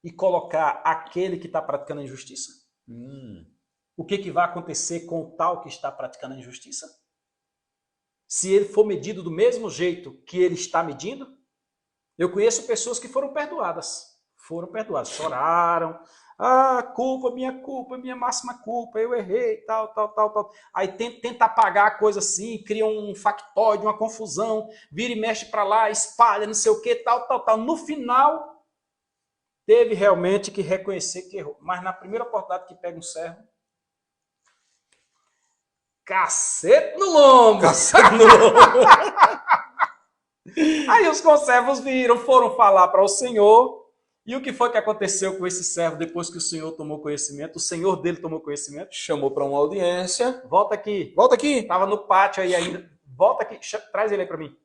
e colocar aquele que está praticando a injustiça? O que vai acontecer com o tal que está praticando a injustiça? Se ele for medido do mesmo jeito que ele está medindo? Eu conheço pessoas que foram perdoadas, choraram, culpa, minha máxima culpa, eu errei, tal. Aí tenta apagar a coisa assim, cria um factóide, uma confusão, vira e mexe para lá, espalha, não sei o que, tal. No final, teve realmente que reconhecer que errou. Mas na primeira oportunidade que pega um servo, cacete no lombo! Aí os conservos foram falar para o Senhor, e o que foi que aconteceu com esse servo depois que o Senhor tomou conhecimento? O Senhor dele tomou conhecimento? Chamou para uma audiência. Volta aqui. Estava no pátio aí ainda. Volta aqui, traz ele aí para mim.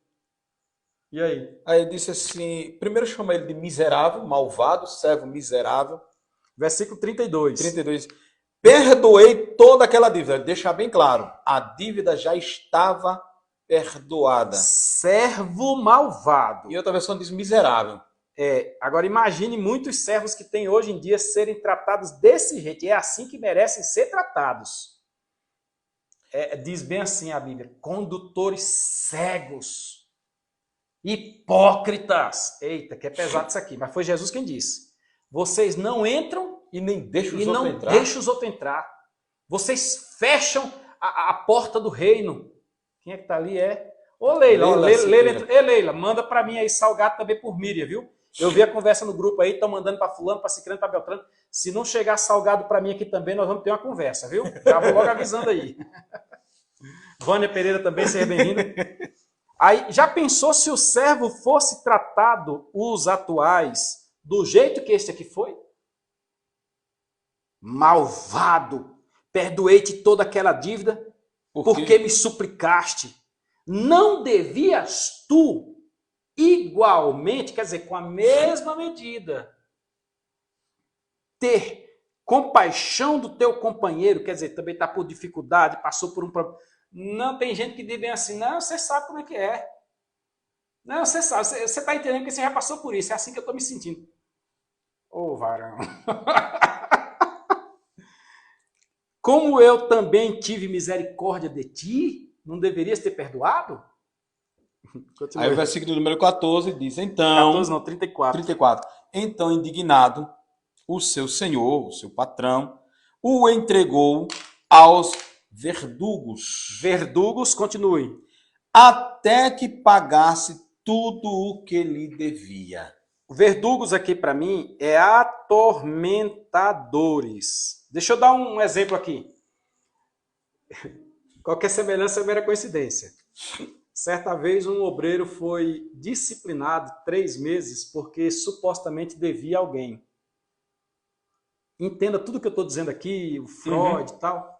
E aí? Aí ele disse assim, primeiro chama ele de miserável, malvado, servo miserável. Versículo 32. 32. Perdoei toda aquela dívida. Deixar bem claro, a dívida já estava perdoada. Servo malvado. E outra versão diz miserável. Agora imagine muitos servos que tem hoje em dia serem tratados desse jeito. E é assim que merecem ser tratados. Diz bem assim a Bíblia. Condutores cegos. Hipócritas. Eita, que é pesado isso aqui. Mas foi Jesus quem disse. Vocês não entram e nem deixam os outros entrar. Vocês fecham a porta do reino. Quem é que está ali? Ô Leila, Leila, manda para mim aí salgado também por Miriam, viu? Eu vi a conversa no grupo aí, estão mandando para fulano, para ciclano, para beltrano. Se não chegar salgado para mim aqui também, nós vamos ter uma conversa, viu? Já vou logo avisando aí. Vânia Pereira também, seja bem-vinda. Aí, já pensou se o servo fosse tratado, os atuais, do jeito que este aqui foi? Malvado, perdoei-te toda aquela dívida, porque me suplicaste. Não devias tu igualmente, quer dizer, com a mesma medida, ter compaixão do teu companheiro, quer dizer, também está por dificuldade, passou por um problema. Não, tem gente que diz bem assim, não, você sabe como é que é. Não, você sabe, você está entendendo que você já passou por isso, é assim que eu estou me sentindo. Ô, varão. Como eu também tive misericórdia de ti, não deverias ter perdoado? Aí o versículo número 14 diz, então... 14 não, 34. 34. Então, indignado, o seu senhor, o seu patrão, o entregou aos verdugos. Verdugos, continue. Até que pagasse tudo o que lhe devia. Verdugos aqui para mim é atormentadores. Deixa eu dar um exemplo aqui. Qualquer semelhança é mera coincidência. Certa vez um obreiro foi disciplinado 3 meses porque supostamente devia alguém. Entenda tudo que eu estou dizendo aqui, o Freud e tal.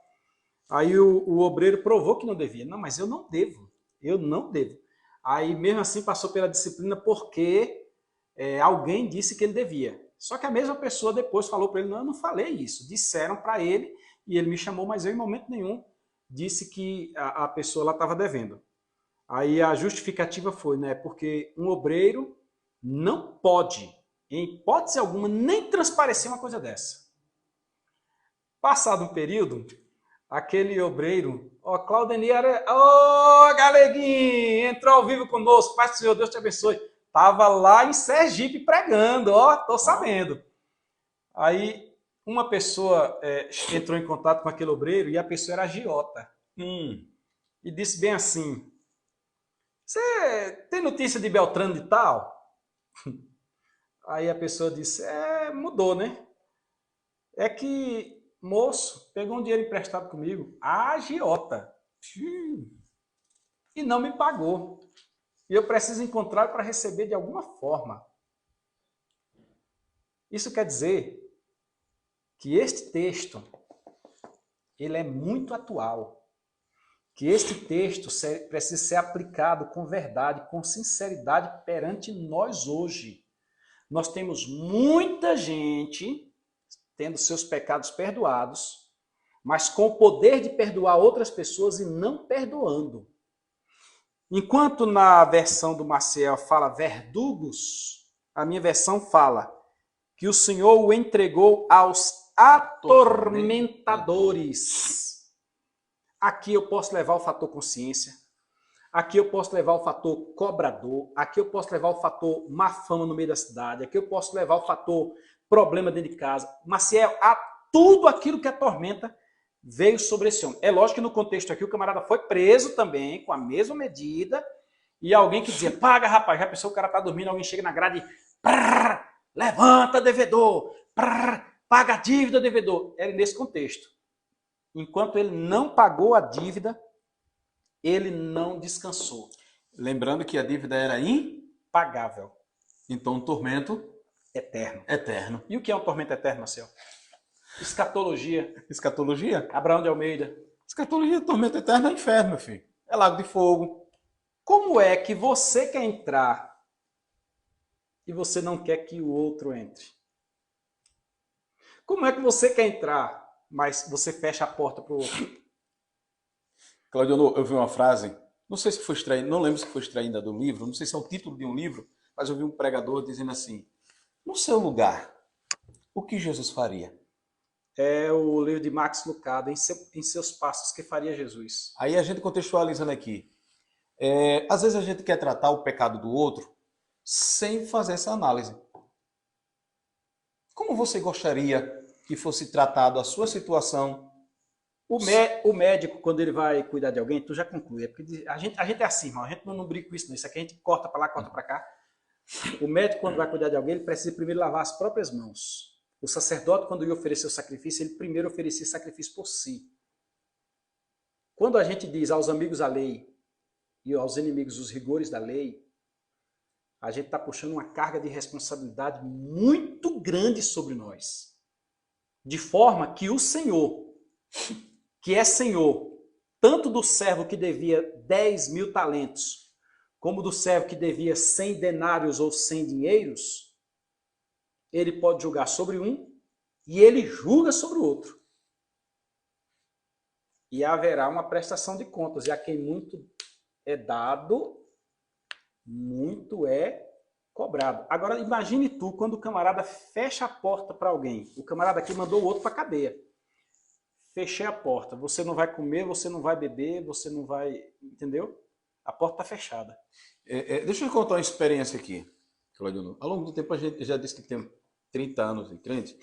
Aí o obreiro provou que não devia. Não, mas eu não devo. Eu não devo. Aí mesmo assim passou pela disciplina porque alguém disse que ele devia. Só que a mesma pessoa depois falou para ele, não, eu não falei isso. Disseram para ele e ele me chamou, mas eu em momento nenhum disse que a pessoa estava devendo. Aí a justificativa foi, né? Porque um obreiro não pode, em hipótese alguma, nem transparecer uma coisa dessa. Passado um período, aquele obreiro, ó, Claudemir, ó, Galeguinho, entrou ao vivo conosco, Pai do Senhor, Deus te abençoe. Tava lá em Sergipe pregando, ó, tô sabendo. Aí uma pessoa entrou em contato com aquele obreiro e a pessoa era agiota. E disse bem assim, você tem notícia de Beltrano de tal? Aí a pessoa disse, mudou, né? É que, moço, pegou um dinheiro emprestado comigo, a agiota, e não me pagou. E eu preciso encontrar para receber de alguma forma. Isso quer dizer que este texto, ele é muito atual. Que este texto precisa ser aplicado com verdade, com sinceridade perante nós hoje. Nós temos muita gente tendo seus pecados perdoados, mas com o poder de perdoar outras pessoas e não perdoando. Enquanto na versão do Maciel fala verdugos, a minha versão fala que o Senhor o entregou aos atormentadores. Aqui eu posso levar o fator consciência, aqui eu posso levar o fator cobrador, aqui eu posso levar o fator má fama no meio da cidade, aqui eu posso levar o fator problema dentro de casa. Maciel, tudo aquilo que atormenta veio sobre esse homem. É lógico que no contexto aqui o camarada foi preso também, com a mesma medida, e alguém que dizia, paga rapaz, já pensou o cara tá dormindo, alguém chega na grade e levanta devedor, paga a dívida devedor. Era nesse contexto. Enquanto ele não pagou a dívida, ele não descansou. Lembrando que a dívida era impagável. Então, um tormento eterno. E o que é um tormento eterno, Marcelo? Escatologia. Escatologia? Abraão de Almeida. Escatologia, tormento eterno é inferno, meu filho. É lago de fogo. Como é que você quer entrar e você não quer que o outro entre? Como é que você quer entrar, mas você fecha a porta para o outro? Claudio, eu vi uma frase, não sei se foi extraída, não lembro se foi extraída do livro, não sei se é o título de um livro, mas eu vi um pregador dizendo assim, no seu lugar, o que Jesus faria? É o livro de Max Lucado, em seus passos, que faria Jesus. Aí a gente contextualizando aqui, às vezes a gente quer tratar o pecado do outro sem fazer essa análise. Como você gostaria que fosse tratado a sua situação? O médico, quando ele vai cuidar de alguém, tu já conclui. É porque a gente é assim, irmão. A gente não brinca com isso, não. Isso aqui a gente corta para lá, corta para cá. O médico, quando vai cuidar de alguém, ele precisa primeiro lavar as próprias mãos. O sacerdote, quando ia oferecer o sacrifício, ele primeiro oferecia sacrifício por si. Quando a gente diz aos amigos a lei e aos inimigos os rigores da lei, a gente está puxando uma carga de responsabilidade muito grande sobre nós. De forma que o Senhor, que é Senhor, tanto do servo que devia 10.000 talentos, como do servo que devia 100 denários ou 100 dinheiros, ele pode julgar sobre um e ele julga sobre o outro. E haverá uma prestação de contas. E a quem muito é dado, muito é cobrado. Agora, imagine tu, quando o camarada fecha a porta para alguém. O camarada aqui mandou o outro para a cadeia. Fechei a porta. Você não vai comer, você não vai beber, você não vai... Entendeu? A porta está fechada. Deixa eu contar uma experiência aqui, Claudio. Ao longo do tempo a gente já disse que tem 30 anos de crente.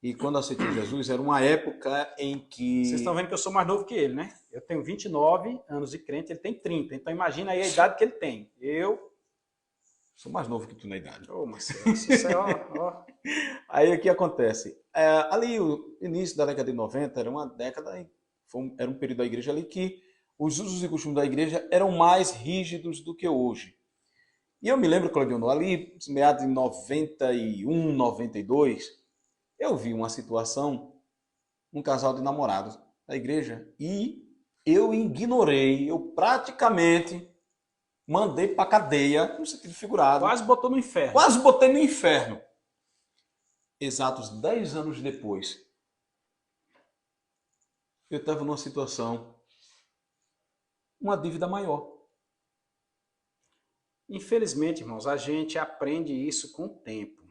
E quando aceitei Jesus, era uma época em que... Vocês estão vendo que eu sou mais novo que ele, né? Eu tenho 29 anos de crente, ele tem 30. Então imagina aí a idade que ele tem. Eu... sou mais novo que tu na idade. Ô, Marcelo, isso é ó. Aí o que acontece? Ali, o início da década de 90, era uma década, era um período da igreja ali que os usos e costumes da igreja eram mais rígidos do que hoje. E eu me lembro, Claudio, ali, meados de 91, 92, eu vi uma situação, um casal de namorados da igreja, e eu ignorei, eu praticamente mandei para cadeia, no sentido figurado. Quase botou no inferno. Quase botei no inferno. Exatos 10 anos depois, eu estava numa situação, uma dívida maior. Infelizmente, irmãos, a gente aprende isso com o tempo.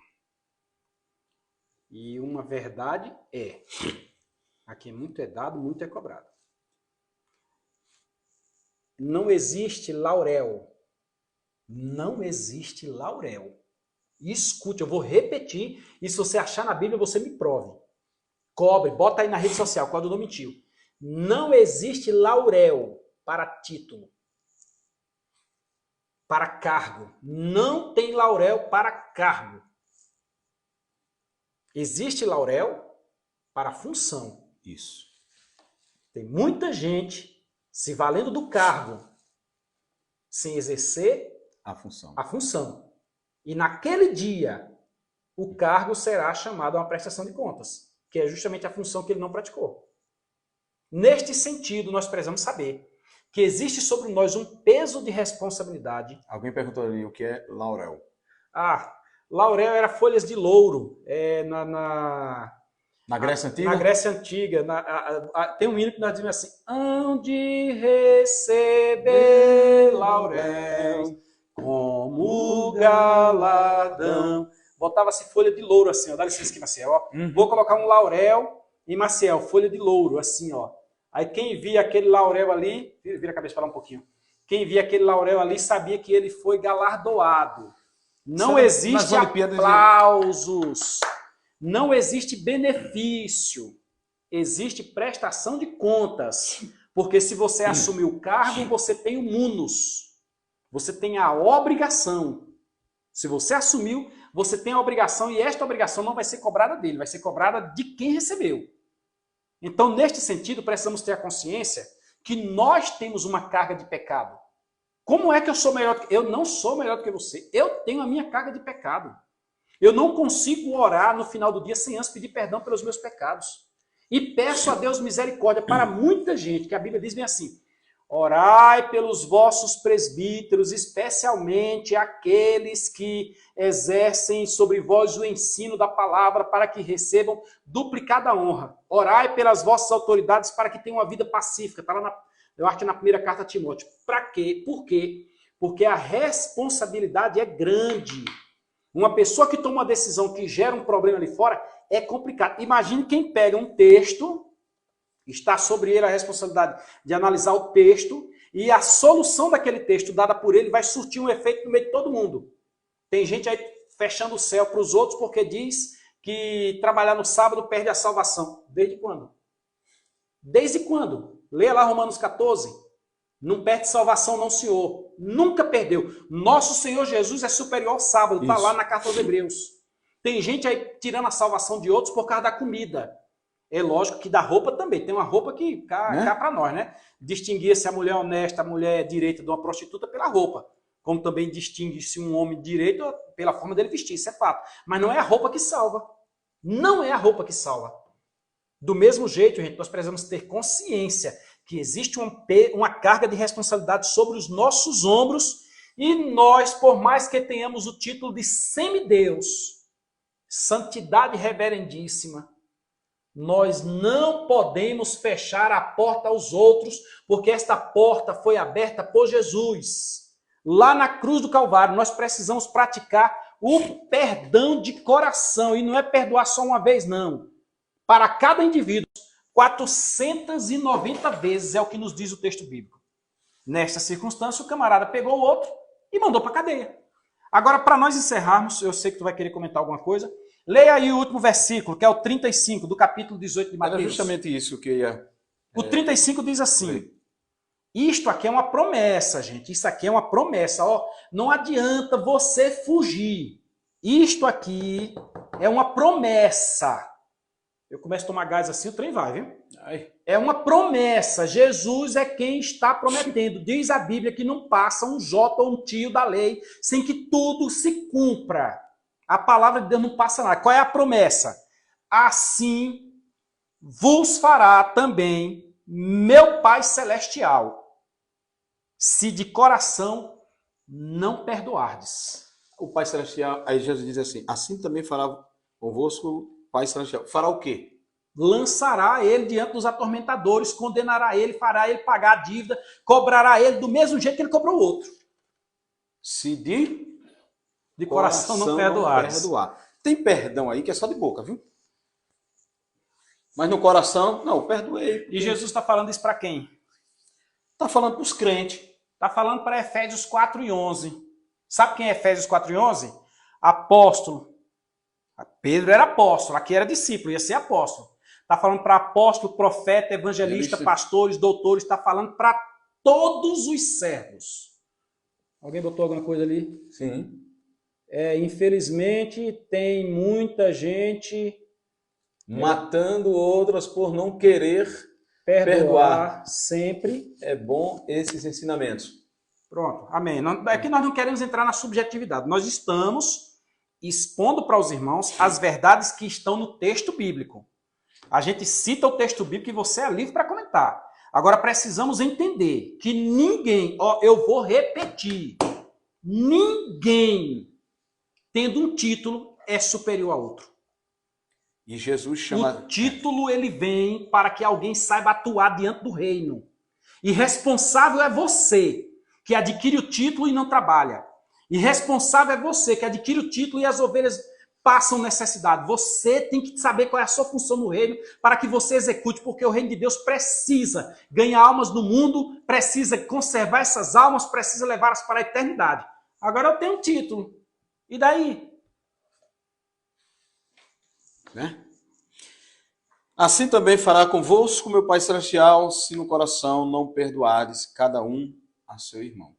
E uma verdade é, a quem muito é dado, muito é cobrado. não existe laurel. Não existe laurel. E escute, eu vou repetir, e se você achar na Bíblia, você me prove. Cobre, bota aí na rede social, quando não mentiu. Não existe laurel para título, para cargo. Não tem laurel para cargo. Existe laurel para função. Isso. Tem muita gente se valendo do cargo sem exercer A função. a função. E naquele dia, o cargo será chamado a uma prestação de contas, que é justamente a função que ele não praticou. Neste sentido, nós precisamos saber que existe sobre nós um peso de responsabilidade. Alguém perguntou ali o que é laurel. Laurel era folhas de louro. Na Grécia Antiga? Na Grécia Antiga. Tem um hino que nós dizemos assim: hão de receber lauréis como galardão. Botava-se folha de louro assim, ó. Dá licença aqui, Maciel. Ó. Vou colocar um laurel em Maciel, folha de louro, assim, ó. Aí quem via aquele laurel ali, vira a cabeça para lá um pouquinho. Quem via aquele laurel ali sabia que ele foi galardoado. Não existe aplausos, não existe benefício, existe prestação de contas. Porque se você assumir o cargo, você tem o munus, você tem a obrigação. Se você assumiu, você tem a obrigação e esta obrigação não vai ser cobrada dele, vai ser cobrada de quem recebeu. Então, neste sentido, precisamos ter a consciência que nós temos uma carga de pecado. Como é que eu sou melhor do que... Eu não sou melhor do que você. Eu tenho a minha carga de pecado. Eu não consigo orar no final do dia sem antes pedir perdão pelos meus pecados. E peço a Deus misericórdia para muita gente, que a Bíblia diz bem assim: orai pelos vossos presbíteros, especialmente aqueles que exercem sobre vós o ensino da palavra, para que recebam duplicada honra. Orai pelas vossas autoridades para que tenham uma vida pacífica. Está lá, eu acho que na primeira carta a Timóteo. Para quê? Por quê? Porque a responsabilidade é grande. Uma pessoa que toma uma decisão que gera um problema ali fora é complicado. Imagine quem pega um texto, está sobre ele a responsabilidade de analisar o texto, e a solução daquele texto dada por ele vai surtir um efeito no meio de todo mundo. Tem gente aí fechando o céu para os outros porque diz que trabalhar no sábado perde a salvação. Desde quando? Desde quando? Leia lá Romanos 14. Não perde salvação não, Senhor. Nunca perdeu. Nosso Senhor Jesus é superior ao sábado. Está lá na carta aos Hebreus. Tem gente aí tirando a salvação de outros por causa da comida. É lógico que da roupa também. Tem uma roupa que cá para nós, né? Distinguia-se a mulher honesta, a mulher direita de uma prostituta pela roupa. Como também distingue-se um homem direito pela forma dele vestir. Isso é fato. Mas não é a roupa que salva. Não é a roupa que salva. Do mesmo jeito, gente, nós precisamos ter consciência que existe uma carga de responsabilidade sobre os nossos ombros, e nós, por mais que tenhamos o título de semideus, santidade reverendíssima, nós não podemos fechar a porta aos outros, porque esta porta foi aberta por Jesus. Lá na cruz do Calvário, nós precisamos praticar o perdão de coração, e não é perdoar só uma vez, não. Para cada indivíduo, 490 vezes é o que nos diz o texto bíblico. Nesta circunstância, o camarada pegou o outro e mandou para a cadeia. Agora, para nós encerrarmos, eu sei que tu vai querer comentar alguma coisa, leia aí o último versículo, que é o 35, do capítulo 18 de Mateus. Era justamente isso que eu ia... O 35 diz assim: isto aqui é uma promessa, gente, isso aqui é uma promessa, ó, não adianta você fugir. Isto aqui é uma promessa. Eu começo a tomar gás assim, o trem vai, viu? É uma promessa. Jesus é quem está prometendo. Diz a Bíblia que não passa um jota ou um tio da lei sem que tudo se cumpra. A palavra de Deus não passa nada. Qual é a promessa? Assim vos fará também meu Pai Celestial, se de coração não perdoardes. O Pai Celestial, aí Jesus diz assim: assim também fará convosco Pai Celestial. Fará o quê? Lançará ele diante dos atormentadores, condenará ele, fará ele pagar a dívida, cobrará ele do mesmo jeito que ele cobrou o outro. Se de coração não perdoar. Tem perdão aí que é só de boca, viu? Mas no coração, não, perdoei. E Jesus está falando isso para quem? Está falando para os crentes. Está falando para Efésios 4:11. Sabe quem é Efésios 4:11? Apóstolo. Pedro era apóstolo, aqui era discípulo, ia ser apóstolo. Está falando para apóstolo, profeta, evangelista, pastores, doutores, está falando para todos os servos. Alguém botou alguma coisa ali? Sim. Infelizmente, tem muita gente matando outras por não querer perdoar sempre. É bom esses ensinamentos. Pronto, amém. É que nós não queremos entrar na subjetividade. Nós estamos expondo para os irmãos as verdades que estão no texto bíblico. A gente cita o texto bíblico e você é livre para comentar. Agora precisamos entender que ninguém, eu vou repetir, ninguém tendo um título é superior a outro. E Jesus chama... O título ele vem para que alguém saiba atuar diante do reino. E responsável é você que adquire o título e não trabalha. E responsável é você que adquire o título e as ovelhas passam necessidade. Você tem que saber qual é a sua função no reino para que você execute, porque o reino de Deus precisa ganhar almas no mundo, precisa conservar essas almas, precisa levá-las para a eternidade. Agora eu tenho um título. E daí? Né? Assim também fará convosco meu Pai Celestial, se no coração não perdoares cada um a seu irmão.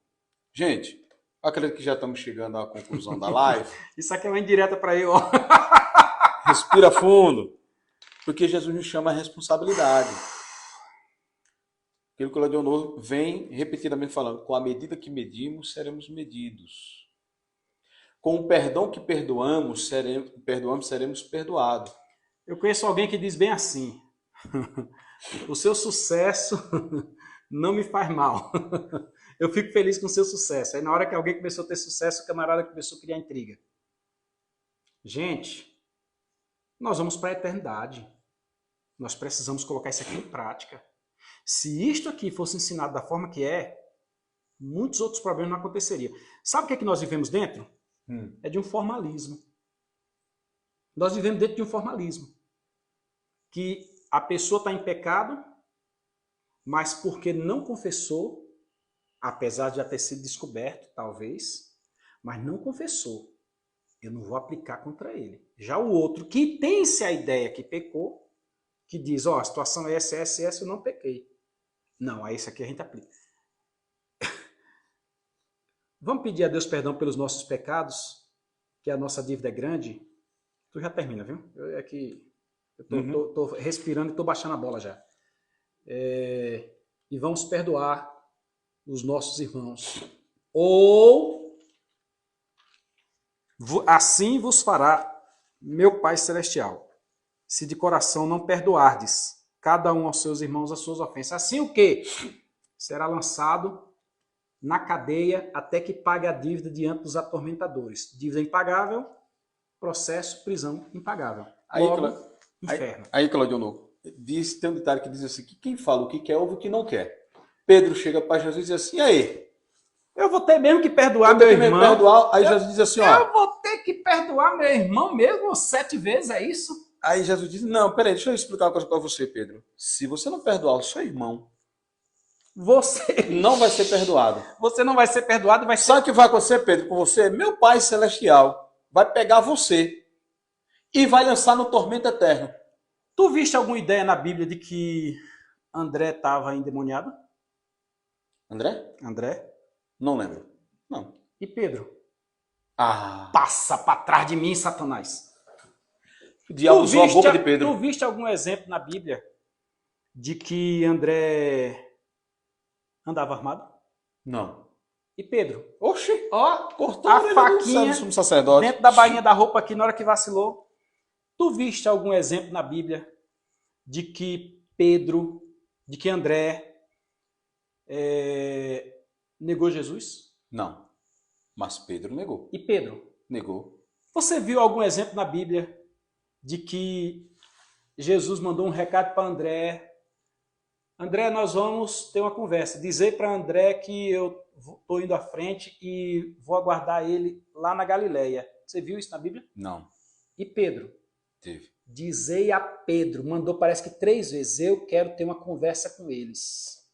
Gente, eu acredito que já estamos chegando à conclusão da live. Isso aqui é uma indireta para eu. Respira fundo, porque Jesus nos chama a responsabilidade. Aquilo que o Leonor vem repetidamente falando, com a medida que medimos, seremos medidos. Com o perdão que perdoamos, seremos perdoados. Eu conheço alguém que diz bem assim, o seu sucesso não me faz mal. Eu fico feliz com o seu sucesso. Aí na hora que alguém começou a ter sucesso, o camarada começou a criar intriga. Gente, nós vamos para a eternidade. Nós precisamos colocar isso aqui em prática. Se isto aqui fosse ensinado da forma que é, muitos outros problemas não aconteceriam. Sabe o que é que nós vivemos dentro? É de um formalismo. Nós vivemos dentro de um formalismo. Que a pessoa está em pecado, mas porque não confessou, apesar de já ter sido descoberto, talvez, mas não confessou. Eu não vou aplicar contra ele. Já o outro, que tem-se a ideia que pecou, que diz, a situação é essa, eu não pequei. Não, a esse aqui a gente aplica. Vamos pedir a Deus perdão pelos nossos pecados, que a nossa dívida é grande. Tu já termina, viu? Eu tô respirando e tô baixando a bola já. E vamos perdoar os nossos irmãos. Ou assim vos fará meu Pai Celestial, se de coração não perdoardes cada um aos seus irmãos as suas ofensas. Assim o quê? Será lançado na cadeia até que pague a dívida diante dos atormentadores. Dívida impagável, processo, prisão impagável. Inferno. Aí Claudio, tem um detalhe que diz assim, que quem fala o que quer, ouve o que não quer. Pedro chega para Jesus e diz assim, e aí? Eu vou ter mesmo que perdoar meu irmão. Aí Jesus diz assim, eu vou ter que perdoar meu irmão mesmo 7 vezes, é isso? Aí Jesus diz, não, peraí, deixa eu explicar uma coisa para você, Pedro. Se você não perdoar o seu irmão, você não vai ser perdoado. Você não vai ser perdoado, vai ser... Sabe o que vai acontecer, Pedro, com você? Meu Pai Celestial vai pegar você e vai lançar no tormento eterno. Tu viste alguma ideia na Bíblia de que André estava endemoniado? André? Não lembro. Não. E Pedro? Ah. Passa para trás de mim, Satanás. O diabo usou a boca de Pedro. Tu viste algum exemplo na Bíblia de que André andava armado? Não. E Pedro? Oxi! Cortou a faquinha do sacerdote dentro da bainha da roupa aqui na hora que vacilou. Tu viste algum exemplo na Bíblia de que André negou Jesus? Não. Mas Pedro negou. E Pedro? Negou. Você viu algum exemplo na Bíblia de que Jesus mandou um recado para André? André, nós vamos ter uma conversa. Dizer para André que eu estou indo à frente e vou aguardar ele lá na Galileia. Você viu isso na Bíblia? Não. E Pedro? Teve. Dizei a Pedro, mandou parece que 3 vezes, eu quero ter uma conversa com eles.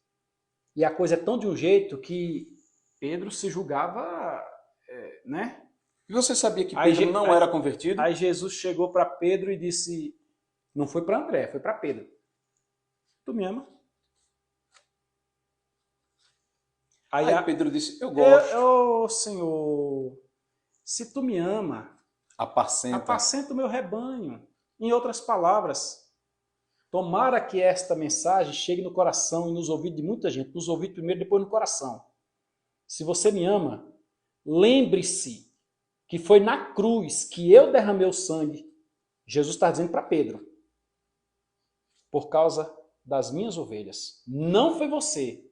E a coisa é tão de um jeito que Pedro se julgava, né? E você sabia que Aí Pedro não era convertido? Aí Jesus chegou para Pedro e disse, não foi para André, foi para Pedro. Tu me ama? Aí Pedro disse, eu gosto. Ô Senhor, se tu me ama, apacenta o meu rebanho. Em outras palavras, tomara que esta mensagem chegue no coração e nos ouvidos de muita gente. Nos ouvidos primeiro, depois no coração. Se você me ama, lembre-se que foi na cruz que eu derramei o sangue. Jesus está dizendo para Pedro. Por causa das minhas ovelhas. Não foi você.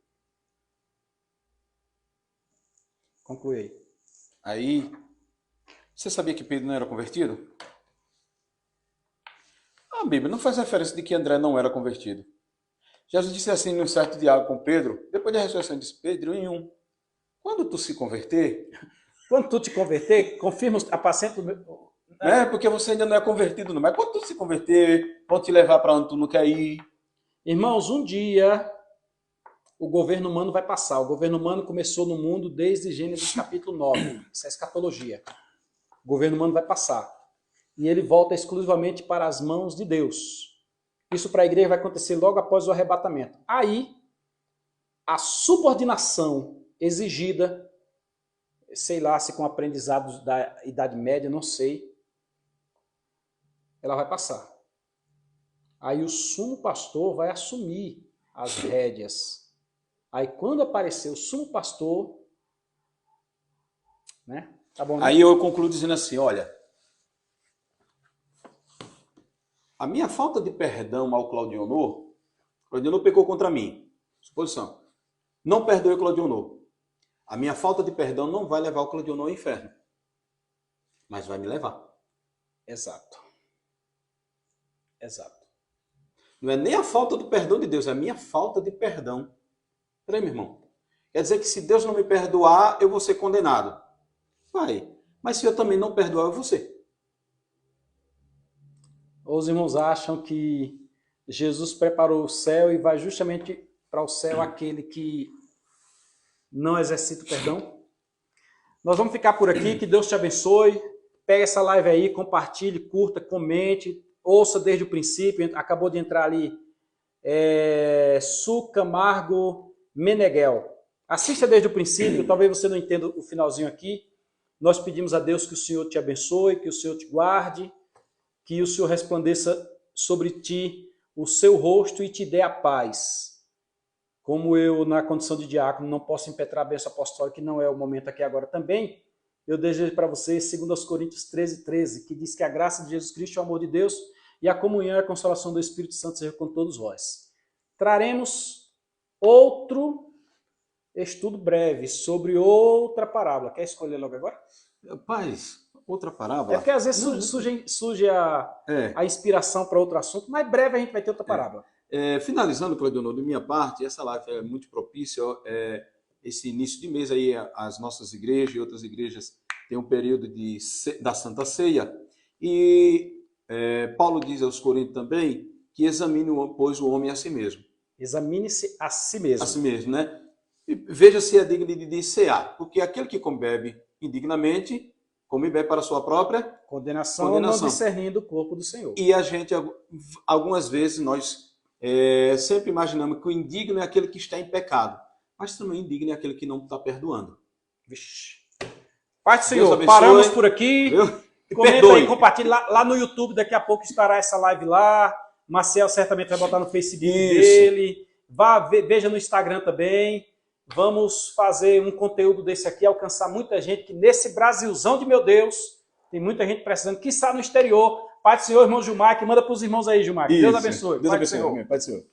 Conclui aí. Aí, você sabia que Pedro não era convertido? A Bíblia não faz referência de que André não era convertido. Jesus disse assim num certo diálogo com Pedro, depois da ressurreição, disse, Pedro, quando tu se converter... Quando tu te converter, confirma, apacenta o meu... Porque você ainda não é convertido, não. Mas quando tu se converter, vão te levar para onde tu não quer ir. Irmãos, um dia o governo humano vai passar. O governo humano começou no mundo desde Gênesis capítulo 9. Isso é escatologia. O governo humano vai passar. E ele volta exclusivamente para as mãos de Deus. Isso para a igreja vai acontecer logo após o arrebatamento. Aí, a subordinação exigida, sei lá se com aprendizados da Idade Média, não sei, ela vai passar. Aí o sumo pastor vai assumir as rédeas. Aí quando aparecer o sumo pastor, né? Tá bom, né? Aí eu concluo dizendo assim, olha, a minha falta de perdão ao Claudionor pecou contra mim. Suposição. Não perdoe Claudionor. A minha falta de perdão não vai levar o Claudionor ao inferno. Mas vai me levar. Exato. Exato. Não é nem a falta do perdão de Deus, é a minha falta de perdão. Peraí, meu irmão. Quer dizer que se Deus não me perdoar, eu vou ser condenado. Vai. Mas se eu também não perdoar, eu vou ser. Os irmãos acham que Jesus preparou o céu e vai justamente para o céu aquele que não exercita o perdão? Nós vamos ficar por aqui, que Deus te abençoe. Pega essa live aí, compartilhe, curta, comente, ouça desde o princípio. Acabou de entrar ali Su Camargo Meneghel. Assista desde o princípio, talvez você não entenda o finalzinho aqui. Nós pedimos a Deus que o Senhor te abençoe, que o Senhor te guarde, que o Senhor resplandeça sobre ti o seu rosto e te dê a paz. Como eu, na condição de diácono, não posso impetrar a bênção apostólica, que não é o momento aqui agora também, eu desejo para vocês, 2 Coríntios 13:13, que diz que a graça de Jesus Cristo, o amor de Deus e a comunhão e a consolação do Espírito Santo seja com todos vós. Traremos outro estudo breve sobre outra parábola. Quer escolher logo agora? Rapaz, outra parábola. É porque às vezes surge a inspiração para outro assunto, mas breve a gente vai ter outra parábola. Finalizando, Claudionor, de minha parte, essa live é muito propícia. Esse início de mês aí, as nossas igrejas e outras igrejas têm um período da Santa Ceia. E Paulo diz aos Coríntios também que examine, pois, o homem a si mesmo. Examine-se a si mesmo. A si mesmo, né? E veja se é digno de cear. Porque aquele que bebe indignamente, come e bebe para a sua própria condenação, não discernindo o corpo do Senhor. E a gente, algumas vezes, nós sempre imaginamos que o indigno é aquele que está em pecado. Mas também o indigno é aquele que não está perdoando. Vixe. Pai do Senhor, paramos por aqui. Comenta aí, compartilha lá no YouTube. Daqui a pouco estará essa live lá. Marcel certamente vai botar no Facebook dele. Veja no Instagram também. Vamos fazer um conteúdo desse aqui, alcançar muita gente, que nesse Brasilzão de meu Deus, tem muita gente precisando, que está no exterior. Pai do Senhor, irmão Gilmar, que manda para os irmãos aí, Gilmar. Deus abençoe. Deus abençoe. Pai do Senhor.